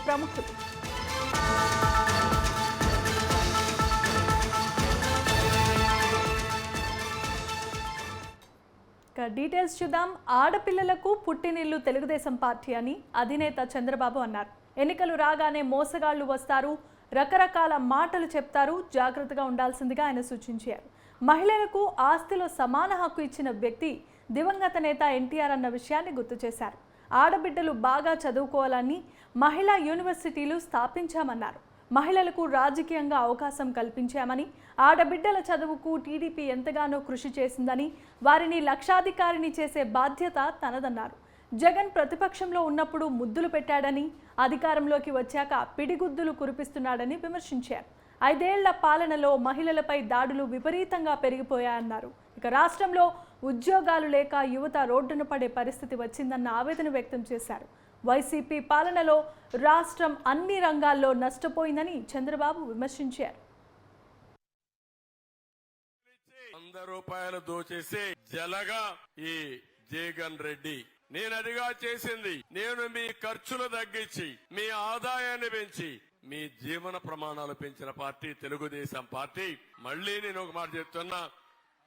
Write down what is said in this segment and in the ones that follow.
ప్రముఖులు. డీటెయిల్స్ చూద్దాం. ఆడపిల్లలకు పుట్టినిల్లు తెలుగుదేశం పార్టీ అని అధినేత చంద్రబాబు అన్నారు. ఎన్నికలు రాగానే మోసగాళ్లు వస్తారు, రకరకాల మాటలు చెప్తారు, జాగ్రత్తగా ఉండాల్సిందిగా ఆయన సూచించారు. మహిళలకు ఆస్తిలో సమాన హక్కు ఇచ్చిన వ్యక్తి దివంగత నేత ఎన్టీఆర్ అన్న విషయాన్ని గుర్తు చేశారు. ఆడబిడ్డలు బాగా చదువుకోవాలని మహిళా యూనివర్సిటీలు స్థాపించామన్నారు. మహిళలకు రాజకీయంగా అవకాశం కల్పించామని, ఆడబిడ్డల చదువుకు టీడీపీ ఎంతగానో కృషి చేసిందని, వారిని లక్షాధికారిని చేసే బాధ్యత తనదన్నారు. జగన్ ప్రతిపక్షంలో ఉన్నప్పుడు ముద్దులు పెట్టాడని, అధికారంలోకి వచ్చాక పిడిగుద్దులు కురిపిస్తున్నాడని విమర్శించారు. 5 ఏళ్ల పాలనలో మహిళలపై దాడులు విపరీతంగా పెరిగిపోయాయన్నారు. ఇక రాష్ట్రంలో ఉద్యోగాలు లేక యువత రోడ్డున పడే పరిస్థితి వచ్చిందన్న ఆవేదన వ్యక్తం చేశారు. వైసీపీ పాలనలో రాష్ట్రం అన్ని రంగాల్లో నష్టపోయిందని చంద్రబాబు విమర్శించారు. రూపాయలు దోచేసి జలగా ఈ జగన్ రెడ్డి నేను అదిగా చేసింది. నేను మీ ఖర్చులు తగ్గించి మీ ఆదాయాన్ని పెంచి మీ జీవన ప్రమాణాలు పెంచిన పార్టీ తెలుగుదేశం పార్టీ. మళ్లీ నేను ఒక మాట చెప్తున్నా,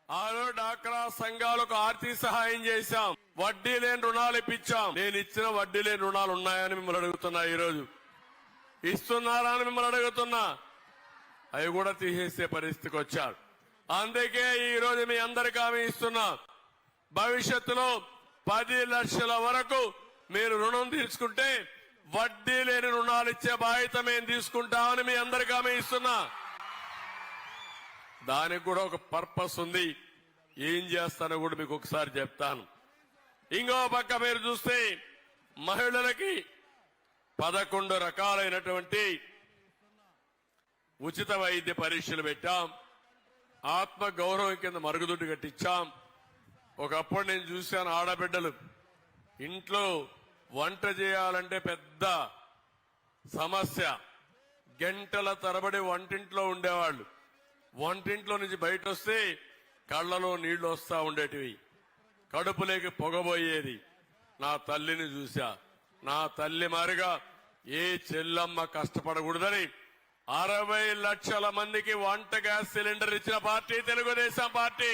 ఆరో డాక్రా సంఘాలకు ఆర్థిక సహాయం చేశాం, వడ్డీ లేని రుణాలు ఇప్పించాం. నేను ఇచ్చిన వడ్డీ లేని రుణాలు ఉన్నాయని మిమ్మల్ని అడుగుతున్నా, ఈరోజు ఇస్తున్నారా అని మిమ్మల్ని అడుగుతున్నా. అవి కూడా తీసేసే పరిస్థితికి వచ్చారు. అందుకే ఈ రోజు మీ అందరికీ హామీ ఇస్తున్నా, భవిష్యత్తులో 10 లక్షల వరకు మీరు రుణం తీసుకుంటే వడ్డీ లేని రుణాలు ఇచ్చే బాధ్యత మేము తీసుకుంటామని మీ అందరికీ హామీ ఇస్తున్నా. దానికి కూడా ఒక పర్పస్ ఉంది. ఏం చేస్తానో కూడా మీకు ఒకసారి చెప్తాను. ఇంకో పక్క మీరు చూస్తే మహిళలకి 11 రకాలైనటువంటి ఉచిత వైద్య పరీక్షలు పెట్టాం. ఆత్మ గౌరవం కింద మరుగుదొడ్డి కట్టించాం. ఒకప్పుడు నేను చూశాను, ఆడబిడ్డలు ఇంట్లో వంట చేయాలంటే పెద్ద సమస్య. గంటల తరబడి వంటింట్లో ఉండేవాళ్లు. వంటింట్లో నుంచి బయట వస్తే కళ్లలో నీళ్లు వస్తా ఉండేటివి, కడుపులోకి పొగబోయేది. నా తల్లిని చూశా. నా తల్లి మారిగా ఏ చెల్లమ్మ కష్టపడకూడదని 60 లక్షల మందికి వంట గ్యాస్ సిలిండర్ ఇచ్చిన పార్టీ తెలుగుదేశం పార్టీ.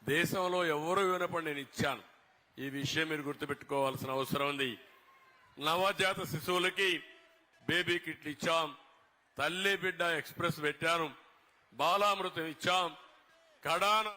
దేశంలో ఎవరు వినపడి నేను ఇచ్చాను. ఈ విషయం మీరు గుర్తుపెట్టుకోవాల్సిన అవసరం ఉంది. నవజాత శిశువులకి బేబీ కిట్లు ఇచ్చాం, తల్లి బిడ్డ ఎక్స్ప్రెస్ పెట్టాను, బాలామృతం ఇచ్చాం, కడాన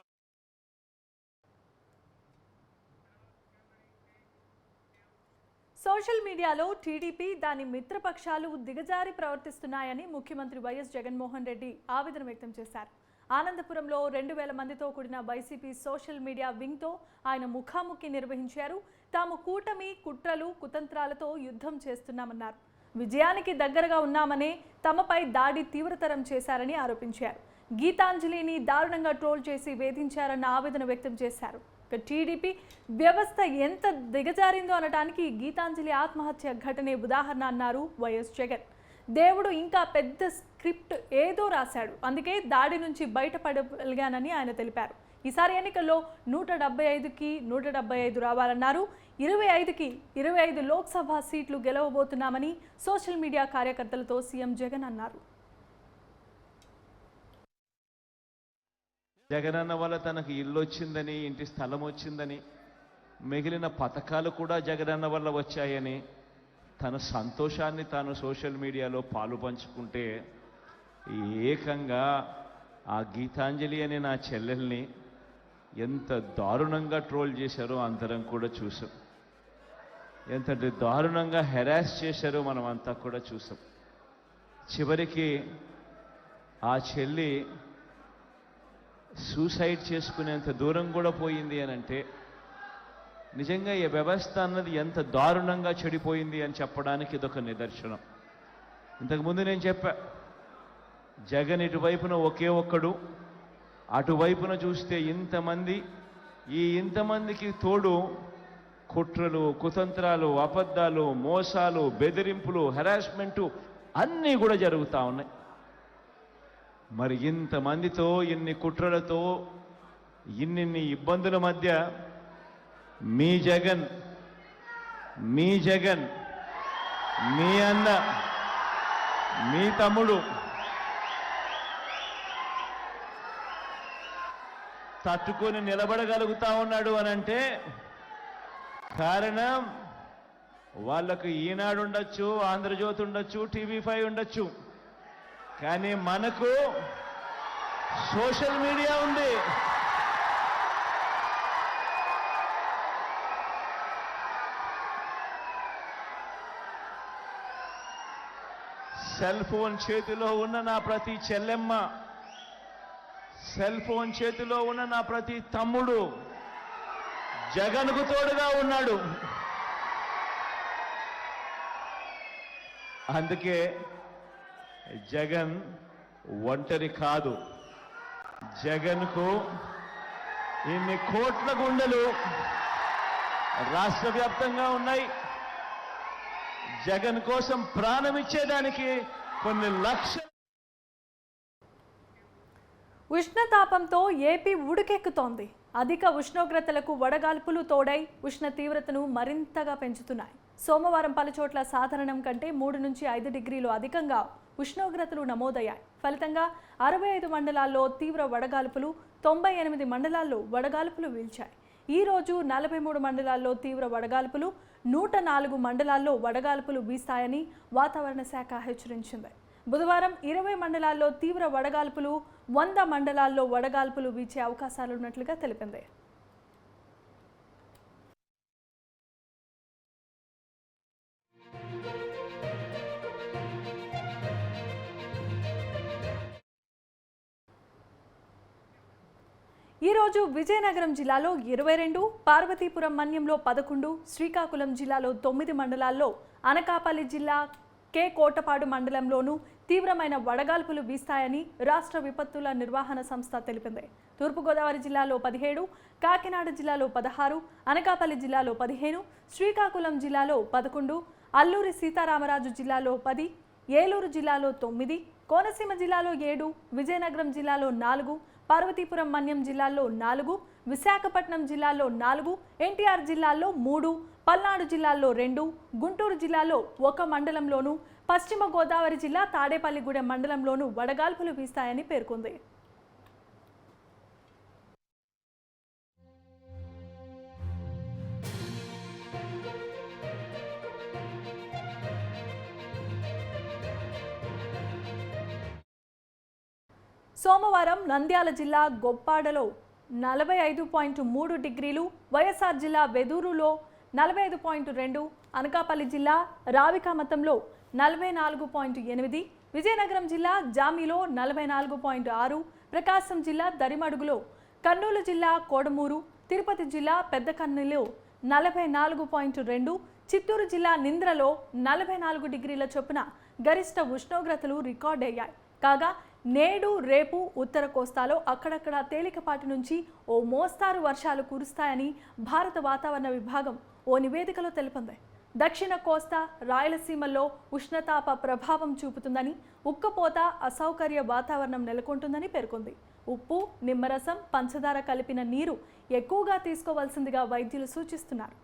సోషల్ మీడియాలో టీడీపీ దాని మిత్రపక్షాలు దిగజారి ప్రవర్తిస్తున్నాయని ముఖ్యమంత్రి వైఎస్ జగన్మోహన్ రెడ్డి ఆవేదన వ్యక్తం చేశారు. ఆనందపురంలో 2000 మందితో కూడిన వైసీపీ సోషల్ మీడియా వింగ్తో ఆయన ముఖాముఖి నిర్వహించారు. తాము కూటమి కుట్రలు కుతంత్రాలతో యుద్ధం చేస్తున్నామన్నారు. విజయానికి దగ్గరగా ఉన్నామనే తమపై దాడి తీవ్రతరం చేశారని ఆరోపించారు. గీతాంజలిని దారుణంగా ట్రోల్ చేసి వేధించారన్న ఆవేదన వ్యక్తం చేశారు. టీడీపీ వ్యవస్థ ఎంత దిగజారిందో అనడానికి గీతాంజలి ఆత్మహత్య ఘటనే ఉదాహరణ అన్నారు వైఎస్ జగన్. దేవుడు ఇంకా పెద్ద స్క్రిప్ట్ ఏదో రాశాడు, అందుకే దాడి నుంచి బయటపడగలిగానని ఆయన తెలిపారు. ఈసారి ఎన్నికల్లో 175కి 175 రావాలన్నారు. 25కి 25 లోక్సభ సీట్లు గెలవబోతున్నామని సోషల్ మీడియా కార్యకర్తలతో సీఎం జగన్ అన్నారు. జగనన్న వల్ల తనకు ఇల్లు వచ్చిందని, ఇంటి స్థలం వచ్చిందని, మిగిలిన పథకాలు కూడా జగనన్న వల్ల వచ్చాయని తన సంతోషాన్ని తాను సోషల్ మీడియాలో పాలు పంచుకుంటే ఏకంగా ఆ గీతాంజలి అనే నా చెల్లెల్ని ఎంత దారుణంగా ట్రోల్ చేశారో అందరం కూడా చూసాం. ఎంత దారుణంగా హెరాస్ చేశారో మనం అంతా కూడా చూసాం. చివరికి ఆ చెల్లి సూసైడ్ చేసుకునేంత దూరం కూడా పోయింది అని అంటే నిజంగా ఈ వ్యవస్థ అన్నది ఎంత దారుణంగా చెడిపోయింది అని చెప్పడానికి ఇదొక నిదర్శనం. ఇంతకుముందు నేను చెప్పా, జగన్ ఇటువైపున ఒకే ఒక్కడు, అటువైపున చూస్తే ఇంతమంది. ఈ ఇంతమందికి తోడు కుట్రలు, కుతంత్రాలు, అబద్ధాలు, మోసాలు, బెదిరింపులు, హెరాస్మెంటు అన్నీ కూడా జరుగుతూ ఉన్నాయి. మరి ఇంతమందితో, ఇన్ని కుట్రలతో, ఇన్నిన్ని ఇబ్బందుల మధ్య మీ జగన్ మీ జగన్, మీ అన్న, మీ తమ్ముడు తట్టుకొని నిలబడగలుగుతా ఉన్నాడు అనంటే కారణం వాళ్ళకు ఈనాడు ఉండొచ్చు, ఆంధ్రజ్యోతి ఉండొచ్చు, టీవీ5 ఉండొచ్చు, కానీ మనకు సోషల్ మీడియా ఉంది. సెల్ ఫోన్ చేతిలో ఉన్న నా ప్రతి చెల్లెమ్మ, సెల్ ఫోన్ చేతిలో ఉన్న నా ప్రతి తమ్ముడు జగన్కు తోడుగా ఉన్నాడు. అందుకే జగన్ ఒంటరి కాదు. జగన్కు ఇన్ని కోట్ల గుండెలు రాష్ట్ర వ్యాప్తంగా ఉన్నాయి. జగన్ కోసం ప్రాణం ఇచ్చేదానికి కొన్ని లక్షల. ఉష్ణతాపంతో ఏపీ ఉడుకెక్కుతోంది. అధిక ఉష్ణోగ్రతలకు వడగాల్పులు తోడై ఉష్ణ తీవ్రతను మరింతగా పెంచుతున్నాయి. సోమవారం పలుచోట్ల సాధారణం కంటే 3 నుంచి 5 డిగ్రీలు అధికంగా ఉష్ణోగ్రతలు నమోదయ్యాయి. ఫలితంగా 65 మండలాల్లో తీవ్ర వడగాల్పులు, 98 మండలాల్లో వడగాల్పులు వీల్చాయి. ఈ రోజు 43 మండలాల్లో తీవ్ర వడగాల్పులు, 104 మండలాల్లో వడగాల్పులు వీస్తాయని వాతావరణ శాఖ హెచ్చరించింది. బుధవారం 20 మండలాల్లో తీవ్ర వడగాల్పులు, 100 మండలాల్లో వడగాల్పులు వీచే అవకాశాలున్నట్లుగా తెలిపింది. ఈరోజు విజయనగరం జిల్లాలో 22, పార్వతీపురం మన్యంలో 11, శ్రీకాకుళం జిల్లాలో 9 మండలాల్లో, అనకాపల్లి జిల్లా కే కోటపాడు మండలంలోనూ తీవ్రమైన వడగాల్పులు వీస్తాయని రాష్ట్ర విపత్తుల నిర్వహణ సంస్థ తెలిపింది. తూర్పుగోదావరి జిల్లాలో 17, కాకినాడ జిల్లాలో 16, అనకాపల్లి జిల్లాలో 15, శ్రీకాకుళం జిల్లాలో 11, అల్లూరి సీతారామరాజు జిల్లాలో 10, ఏలూరు జిల్లాలో 9, కోనసీమ జిల్లాలో 7, విజయనగరం జిల్లాలో 4, పార్వతీపురం మన్యం జిల్లాల్లో 4, విశాఖపట్నం జిల్లాలో 4, ఎన్టీఆర్ జిల్లాల్లో 3, పల్నాడు జిల్లాల్లో 2, గుంటూరు జిల్లాలో 1 మండలంలోనూ, పశ్చిమ గోదావరి జిల్లా తాడేపల్లిగూడెం మండలంలోనూ వడగాల్పులు వీస్తాయని పేర్కొంది. సోమవారం నంద్యాల జిల్లా గొప్పాడలో 45.3 డిగ్రీలు, వైఎస్ఆర్ జిల్లా వెదూరులో 45.2, అనకాపల్లి జిల్లా రావికామతంలో 44.8, విజయనగరం జిల్లా జామిలో 44.6, ప్రకాశం జిల్లా దరిమడుగులో, కర్నూలు జిల్లా కోడమూరు, తిరుపతి జిల్లా పెద్దకన్నెలో 44.2, చిత్తూరు జిల్లా నింద్రలో 44 డిగ్రీల చొప్పున గరిష్ట ఉష్ణోగ్రతలు రికార్డయ్యాయి. కాగా నేడు రేపు ఉత్తర కోస్తాలో అక్కడక్కడ తేలికపాటి నుంచి ఓ మోస్తారు వర్షాలు కురుస్తాయని భారత వాతావరణ విభాగం ఓ నివేదికలో తెలిపింది. దక్షిణ కోస్తా, రాయలసీమల్లో ఉష్ణతాప ప్రభావం చూపుతుందని, ఉక్కపోత, అసౌకర్య వాతావరణం నెలకొంటుందని పేర్కొంది. ఉప్పు, నిమ్మరసం, పంచదార కలిపిన నీరు ఎక్కువగా తీసుకోవాల్సిందిగా వైద్యులు సూచిస్తున్నారు.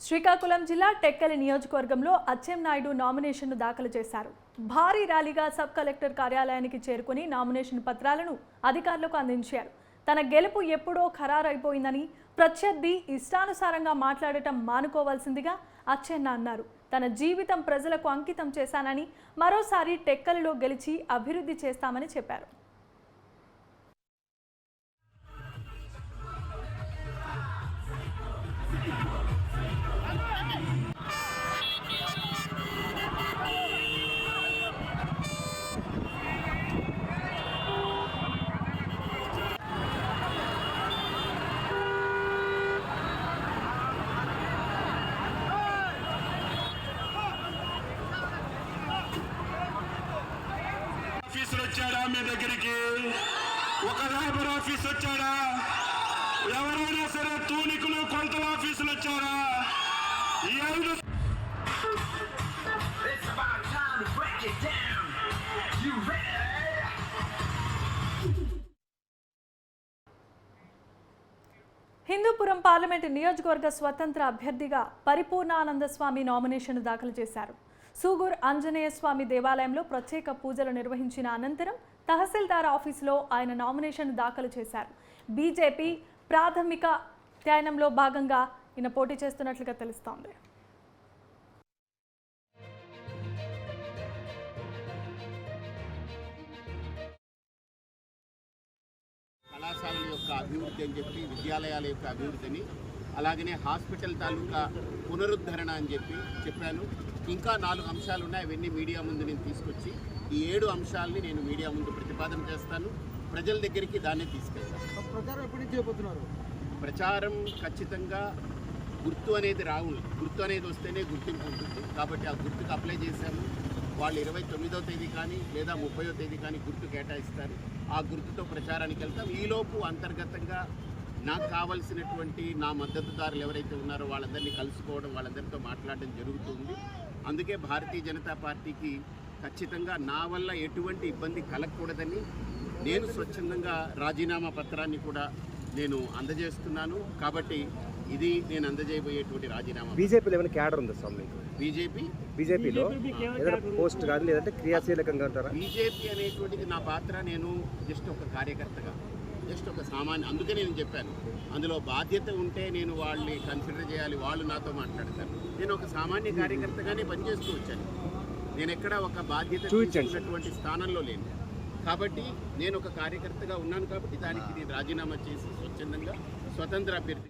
శ్రీకాకుళం జిల్లా టెక్కలి నియోజకవర్గంలో అచ్చెన్నాయుడు నామినేషన్ను దాఖలు చేశారు. భారీ ర్యాలీగా సబ్ కలెక్టర్ కార్యాలయానికి చేరుకుని నామినేషన్ పత్రాలను అధికారులకు అందించారు. తన గెలుపు ఎప్పుడో ఖరారైపోయిందని, ప్రత్యర్థి ఇష్టానుసారంగా మాట్లాడటం మానుకోవాల్సిందిగా అచ్చెన్న అన్నారు. తన జీవితం ప్రజలకు అంకితం చేశానని, మరోసారి టెక్కలిలో గెలిచి అభివృద్ధి చేస్తామని చెప్పారు. వచ్చాడా మీ దగ్గరికి? ఒక లేబర్ ఆఫీస్ వచ్చాడా? ఎవరైనా సరే తూనికలు కొలతల ఆఫీసులు వచ్చారా? ఈ 5 హిందూపురం పార్లమెంటు నియోజకవర్గ స్వతంత్ర అభ్యర్థిగా పరిపూర్ణానంద స్వామి నామినేషన్ దాఖలు చేశారు. సూగూర్ ఆంజనేయ స్వామి దేవాలయంలో ప్రత్యేక పూజలు నిర్వహించిన అనంతరం తహసీల్దార్ ఆఫీసులో ఆయన నామినేషన్ దాఖలు చేశారు. బీజేపీ ప్రాథమిక అధ్యయనంలో భాగంగా ఈయన పోటీ చేస్తున్నట్లుగా తెలుస్తోంది. కళాశాలల యొక్క అభివృద్ధి అని చెప్పి, విద్యాలయాల యొక్క అభివృద్ధిని, అలాగనే హాస్పిటల్ తాలూకా పునరుద్ధరణ అని చెప్పాను. ఇంకా 4 అంశాలు ఉన్నాయి. అవన్నీ మీడియా ముందు నేను తీసుకొచ్చి ఈ 7 అంశాలని నేను మీడియా ముందు ప్రతిపాదన చేస్తాను. ప్రజల దగ్గరికి దాన్ని తీసుకెళ్తాను. ప్రచారం ఎప్పటి నుంచి చేయబోతున్నారు? ప్రచారం ఖచ్చితంగా గుర్తు అనేది గుర్తు అనేది వస్తేనే గుర్తింపు ఉంటుంది. కాబట్టి ఆ గుర్తుకు అప్లై చేశాము. వాళ్ళు 29వ తేదీ కానీ లేదా 30వ తేదీ కానీ గుర్తు కేటాయిస్తారు. ఆ గుర్తుతో ప్రచారానికి వెళ్తాం. ఈలోపు అంతర్గతంగా నాకు కావలసినటువంటి నా మద్దతుదారులు ఎవరైతే ఉన్నారో వాళ్ళందరినీ కలుసుకోవడం, వాళ్ళందరితో మాట్లాడడం జరుగుతుంది. అందుకే భారతీయ జనతా పార్టీకి ఖచ్చితంగా నా వల్ల ఎటువంటి ఇబ్బంది కలగకూడదని నేను స్వచ్ఛందంగా రాజీనామా పత్రాన్ని కూడా నేను అందజేస్తున్నాను. కాబట్టి ఇది నేను అందజేయబోయేటువంటి రాజీనామా. బీజేపీలో ఏమైనా క్యాడర్ ఉందా స్వామి? బీజేపీలో ఏదైనా పోస్ట్ కానీ లేదంటే క్రియాశీలకంగా ఉంటారా? బీజేపీ అనేటువంటిది నా పాత్ర. నేను జస్ట్ ఒక కార్యకర్తగా, జస్ట్ ఒక సామాన్య, అందుకే నేను చెప్పాను అందులో బాధ్యత ఉంటే నేను వాళ్ళని కన్సిడర్ చేయాలి, వాళ్ళు నాతో మాట్లాడతారు. నేను ఒక సామాన్య కార్యకర్తగానే పనిచేస్తూ వచ్చాను. నేను ఎక్కడ ఒక బాధ్యత చూపించినటువంటి స్థానంలో లేను. కాబట్టి నేను ఒక కార్యకర్తగా ఉన్నాను. కాబట్టి దానికి నేను రాజీనామా చేసి స్వచ్ఛందంగా స్వతంత్ర అభ్యర్థి.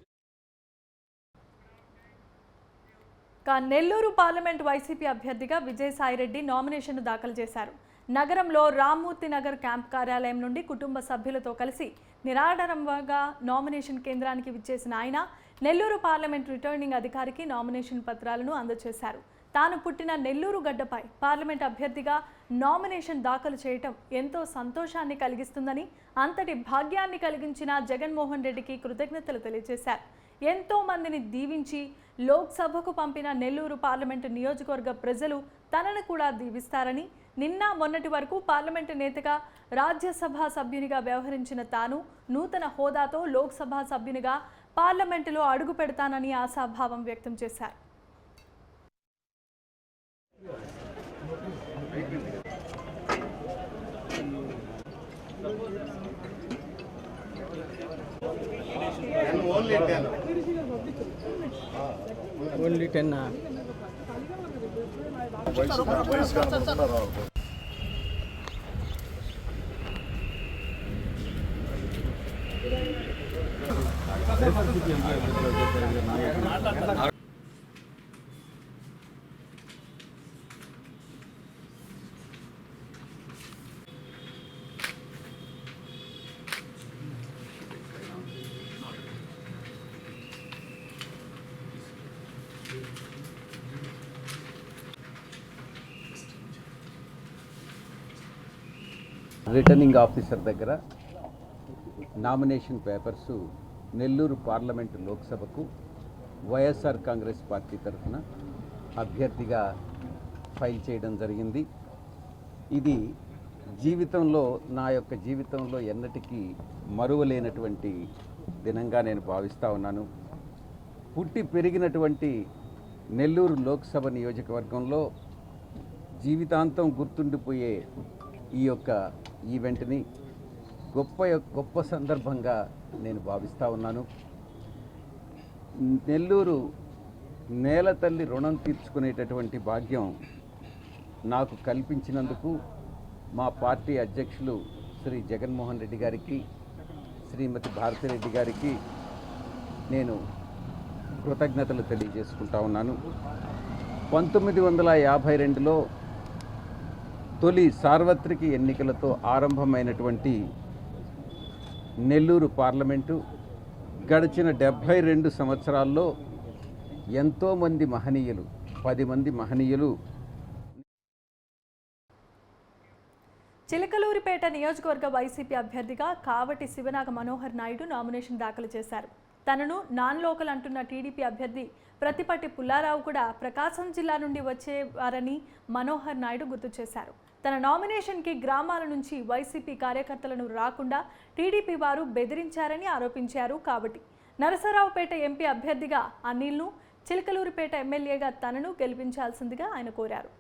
నెల్లూరు పార్లమెంట్ వైసీపీ అభ్యర్థిగా విజయసాయిరెడ్డి నామినేషన్ దాఖలు చేశారు. నగరంలో రామ్మూర్తి నగర్ క్యాంప్ కార్యాలయం నుండి కుటుంబ సభ్యులతో కలిసి నిరాడంబరంగా నామినేషన్ కేంద్రానికి విచ్చేసిన ఆయన నెల్లూరు పార్లమెంట్ రిటర్నింగ్ అధికారికి నామినేషన్ పత్రాలను అందజేశారు. తాను పుట్టిన నెల్లూరు గడ్డపై పార్లమెంట్ అభ్యర్థిగా నామినేషన్ దాఖలు చేయటం ఎంతో సంతోషాన్ని కలిగిస్తుందని, అంతటి భాగ్యాన్ని కలిగించిన జగన్మోహన్ రెడ్డికి కృతజ్ఞతలు తెలియజేశారు. ఎంతో మందిని దీవించి లోక్సభకు పంపిన నెల్లూరు పార్లమెంటు నియోజకవర్గ ప్రజలు తనను కూడా దీవిస్తారని, నిన్న మొన్నటి వరకు పార్లమెంటు నేతగా రాజ్యసభ సభ్యునిగా వ్యవహరించిన తాను నూతన హోదాతో లోక్సభ సభ్యునిగా పార్లమెంటులో అడుగు పెడతానని ఆశాభావం వ్యక్తం చేశారు. ఓన్లీ 10. రిటర్నింగ్ ఆఫీసర్ దగ్గర నామినేషన్ పేపర్సు నెల్లూరు పార్లమెంటు లోక్సభకు వైఎస్ఆర్ కాంగ్రెస్ పార్టీ తరఫున అభ్యర్థిగా ఫైల్ చేయడం జరిగింది. ఇది నా యొక్క జీవితంలో ఎన్నటికీ మరువలేనటువంటి దినంగా నేను భావిస్తూ ఉన్నాను. పుట్టి పెరిగినటువంటి నెల్లూరు లోక్సభ నియోజకవర్గంలో జీవితాంతం గుర్తుండిపోయే ఈ యొక్క ఈవెంట్ని గొప్ప సందర్భంగా నేను భావిస్తూ ఉన్నాను. నెల్లూరు నేల తల్లి రుణం తీర్చుకునేటటువంటి భాగ్యం నాకు కల్పించినందుకు మా పార్టీ అధ్యక్షులు శ్రీ జగన్మోహన్ రెడ్డి గారికి, శ్రీమతి భారతిరెడ్డి గారికి నేను కృతజ్ఞతలు తెలియజేసుకుంటా ఉన్నాను. 1952లో తొలి సార్వత్రిక ఎన్నికలతో ఆరంభమైనటువంటి నెల్లూరు పార్లమెంటు గడిచిన 72 సంవత్సరాల్లో ఎంతోమంది మహనీయులు, 10 మంది మహనీయులు చిలకలూరిపేట నియోజకవర్గ వైసీపీ అభ్యర్థిగా కావటి శివనాగ మనోహర్ నాయుడు నామినేషన్ దాఖలు చేశారు. తనను నాన్ లోకల్ అంటున్న టీడీపీ అభ్యర్థి ప్రతిపట్టి పుల్లారావు కూడా ప్రకాశం జిల్లా నుండి వచ్చేవారని మనోహర్ నాయుడు గుర్తు చేశారు. తన నామినేషన్కి గ్రామాల నుంచి వైసీపీ కార్యకర్తలను రాకుండా టీడీపీ వారు బెదిరించారని ఆరోపించారు. కాబట్టి నరసరావుపేట ఎంపీ అభ్యర్థిగా అనిల్ను, చిలకలూరిపేట ఎమ్మెల్యేగా తనను గెలిపించాల్సిందిగా ఆయన కోరారు.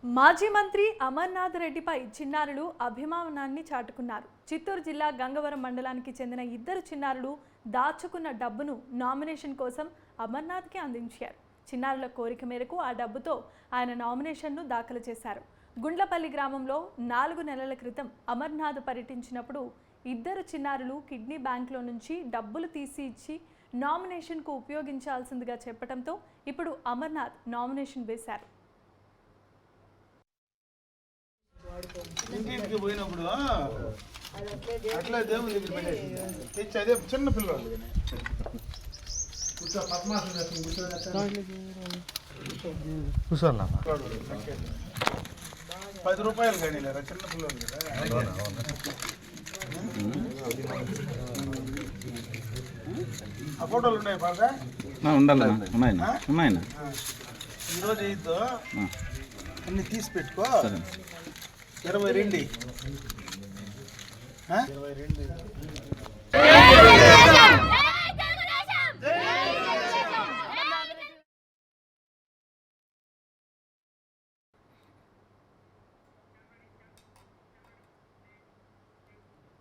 మాజీ మంత్రి అమర్నాథ్ రెడ్డిపై చిన్నారులు అభిమానాన్ని చాటుకున్నారు. చిత్తూరు జిల్లా గంగవరం మండలానికి చెందిన ఇద్దరు చిన్నారులు దాచుకున్న డబ్బును నామినేషన్ కోసం అమర్నాథ్కి అందించారు. చిన్నారుల కోరిక మేరకు ఆ డబ్బుతో ఆయన నామినేషన్ను దాఖలు చేశారు. గుండ్లపల్లి గ్రామంలో 4 నెలల క్రితం అమర్నాథ్ పర్యటించినప్పుడు ఇద్దరు చిన్నారులు కిడ్నీ బ్యాంకులో నుంచి డబ్బులు తీసి ఇచ్చి నామినేషన్కు ఉపయోగించాల్సిందిగా చెప్పడంతో ఇప్పుడు అమర్నాథ్ నామినేషన్ వేశారు. ఇంటికి పోయినప్పుడు అట్లా దేవుని దగ్గర పెట్టేసి తెచ్చి అదే చిన్న పిల్లలు కూర్చో పద్మాసనం కూర్చోన్నా 10 రూపాయలు కానీ లేరా చిన్న పిల్లలు కదా. ఆ ఫోటోలు ఉన్నాయి బాగా ఉండాలి. ఈరోజు ఇద్దో అన్ని తీసి పెట్టుకో. 22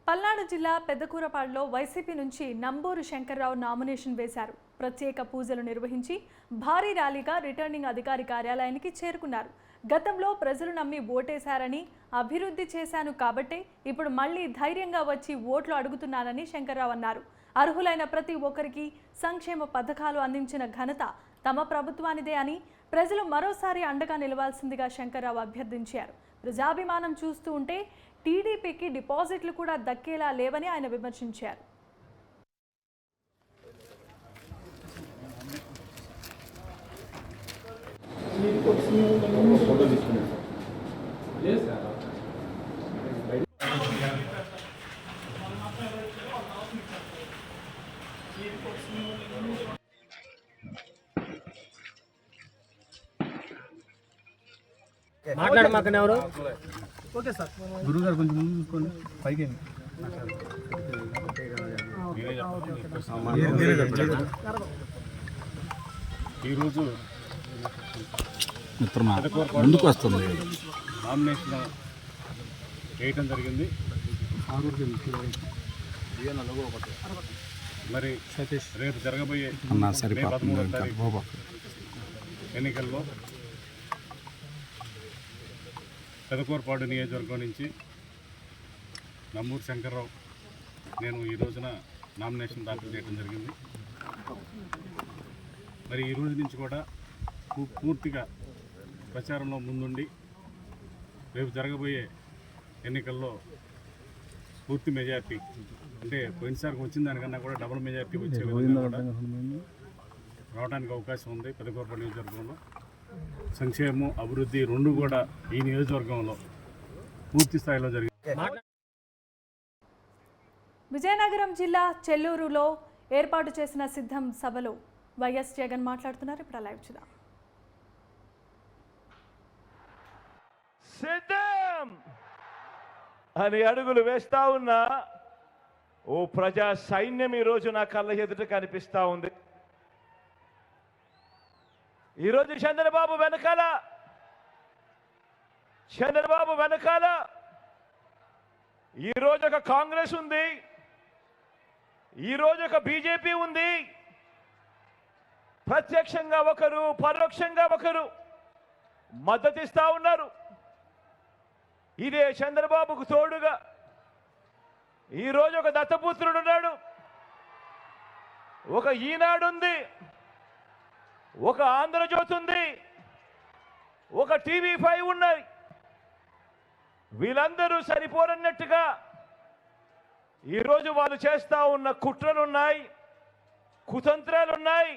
పల్నాడు జిల్లా పెద్దకూరపాడులో వైసీపీ నుంచి నంబూరు శంకర్రావు నామినేషన్ వేశారు. ప్రత్యేక పూజలు నిర్వహించి భారీ ర్యాలీగా రిటర్నింగ్ అధికారి కార్యాలయానికి చేరుకున్నారు. గతంలో ప్రజలు నమ్మి ఓటేశారని, అభివృద్ధి చేశాను కాబట్టే ఇప్పుడు మళ్లీ ధైర్యంగా వచ్చి ఓట్లు అడుగుతున్నానని శంకర్రావు అన్నారు. అర్హులైన ప్రతి ఒక్కరికి సంక్షేమ పథకాలు అందించిన ఘనత తమ ప్రభుత్వానిదే అని, ప్రజలు మరోసారి అండగా నిలవాల్సిందిగా శంకర్రావు అభ్యర్థించారు. ప్రజాభిమానం చూస్తూ ఉంటే టీడీపీకి డిపాజిట్లు కూడా దక్కేలా లేవని ఆయన విమర్శించారు. మాట్లాడమాకనే ఎవరు? Okay sir. గురుగారు కొంచెం ముందు చూసుకోండి. పైకి ఈరోజు ముందుకు వస్తుంది నామినేషన్ వేయటం జరిగింది. మరి రేపు జరగబోయే మే 13వ తారీఖు ఎన్నికల్లో పెదకూరపాడు నియోజకవర్గం నుంచి నంబూరు శంకర్రావు నేను ఈ రోజున నామినేషన్ దాఖలు చేయడం జరిగింది. మరి ఈ రోజు నుంచి కూడా పూర్తిగా ప్రచారంలో ముందుండి రేపు జరగబోయే ఎన్నికల్లో పూర్తి మెజార్టీ, అంటే పోయినసారికి వచ్చిన దానికన్నా కూడా డబుల్ మెజార్టీ వచ్చే విధంగా కూడా రావడానికి అవకాశం ఉంది. పెదకూరపాడు నియోజకవర్గంలో సంక్షేమం, అభివృద్ధి రెండు కూడా ఈ నియోజకవర్గంలో పూర్తి స్థాయిలో జరిగింది. విజయనగరం జిల్లా చెల్లూరులో ఏర్పాటు చేసిన సిద్ధం సభలో వైఎస్ జగన్ మాట్లాడుతున్నారు. ఇప్పుడు లైవ్ చూద్దాం. సిద్ధం అని అడుగులు వేస్తా ఉన్నా ఓ ప్రజా సైన్యం ఈరోజు నా కళ్ళ ఎదుట కనిపిస్తా ఉంది. ఈరోజు చంద్రబాబు వెనకాల ఈరోజు ఒక కాంగ్రెస్ ఉంది, ఈరోజు ఒక బీజేపీ ఉంది, ప్రత్యక్షంగా ఒకరు పరోక్షంగా ఒకరు మద్దతిస్తా ఉన్నారు. ఇదే చంద్రబాబుకు తోడుగా ఈరోజు ఒక దత్తపుత్రుడు ఉన్నాడు, ఒక ఈనాడు ఉంది, ఒక ఆంధ్రజ్యోతి ఉంది, ఒక టీవీ5 ఉన్నాయి. వీళ్ళందరూ సరిపోరన్నట్టుగా ఈరోజు వాళ్ళు చేస్తా ఉన్న కుట్రలున్నాయి, కుతంత్రాలున్నాయి,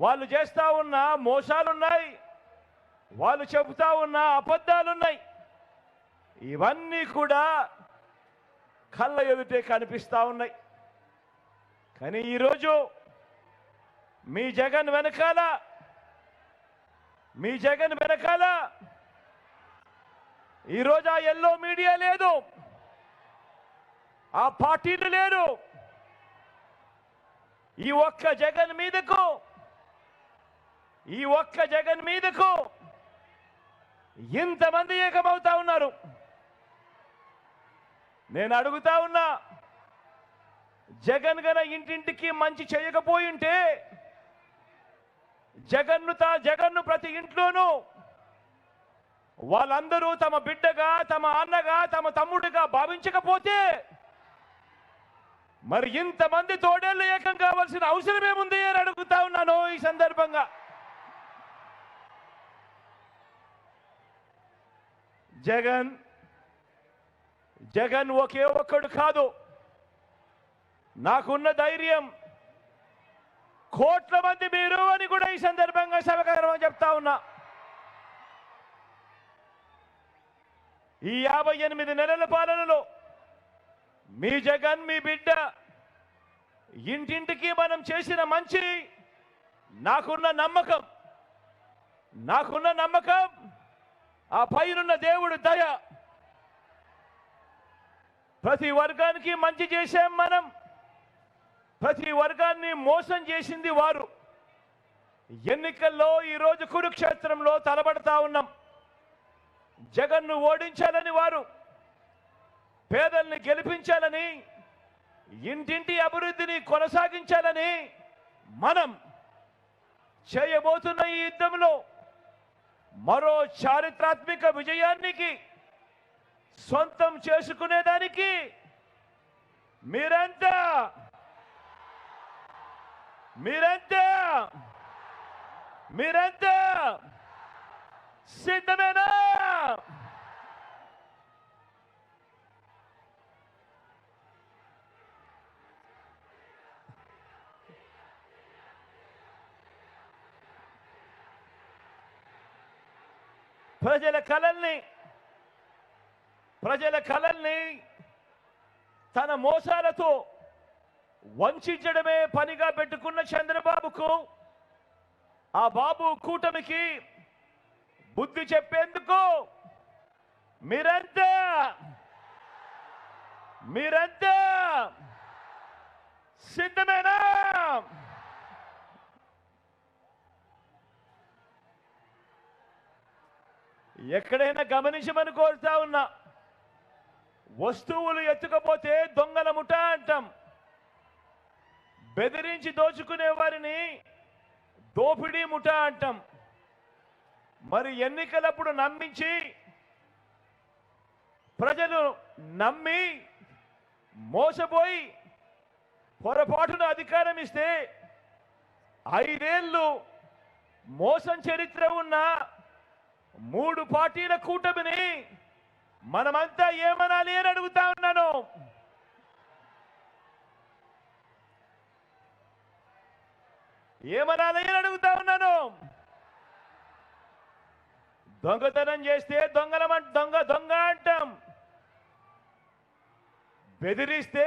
వాళ్ళు చేస్తా ఉన్న మోసాలున్నాయి, వాళ్ళు చెబుతా ఉన్న అబద్ధాలున్నాయి. ఇవన్నీ కూడా కళ్ళ ఎదుటే కనిపిస్తా ఉన్నాయి. కానీ ఈరోజు మీ జగన్ వెనకాల ఈరోజు ఆ ఎల్లో మీడియా లేదు, ఆ పార్టీలు లేరు. ఈ ఒక్క జగన్ మీదకు ఇంతమంది ఏకమవుతా ఉన్నారు. నేను అడుగుతా ఉన్నా, జగన్ గన ఇంటింటికి మంచి చేయకపోయింటే జగన్ను ప్రతి ఇంట్లోనూ వాళ్ళందరూ తమ బిడ్డగా, తమ అన్నగా, తమ తమ్ముడిగా భావించకపోతే మరి ఇంతమంది తోడేళ్లు ఏకం కావాల్సిన అవసరం ఏముంది అని అడుగుతా ఉన్నాను ఈ సందర్భంగా. జగన్ ఒకే ఒక్కడు కాదు. నాకున్న ధైర్యం కోట్ల మంది మీరు అని కూడా ఈ సందర్భంగా సభగర్వం చెప్తా ఉన్నా. ఈ 58 నెలల పాలనలో మీ జగన్, మీ బిడ్డ ఇంటింటికి మనం చేసిన మంచి నాకున్న నమ్మకం ఆ పైనున్న దేవుడు దయ. ప్రతి వర్గానికి మంచి చేశాం మనం, ప్రతి వర్గాన్ని మోసం చేసింది వారు. ఎన్నికల్లో ఈరోజు కురుక్షేత్రంలో తలబడతా ఉన్నాం. జగన్ను ఓడించాలని వారు, పేదల్ని గెలిపించాలని, ఇంటింటి అభివృద్ధిని కొనసాగించాలని మనం చేయబోతున్న ఈ యుద్ధంలో మరో చారిత్రాత్మక విజయానికి సొంతం చేసుకునేదానికి మీరంతా సిద్ధమేనా? ప్రజల కలల్ని తన మోసాలతో వంచడమే పనిగా పెట్టుకున్న చంద్రబాబుకు, ఆ బాబు కూటమికి బుద్ధి చెప్పేందుకు మీరంతా సిద్ధమేనా? ఎక్కడైనా గమనించమని కోరుతా ఉన్నా. వస్తువులు ఎత్తుకపోతే దొంగల ముఠ అంటాం, బెదిరించి దోచుకునే వారిని దోపిడీ ముఠ అంటాం. మరి ఎన్నికలప్పుడు నమ్మించి ప్రజలు నమ్మి మోసపోయి పొరపాటున అధికారం ఇస్తే 5 ఏళ్ళు మోసం చరిత్ర ఉన్న 3 పార్టీల కూటమిని మనమంతా ఏమనాలి అని అడుగుతా ఉన్నాను. దొంగతనం చేస్తే దొంగ అంటాం, బెదిరిస్తే,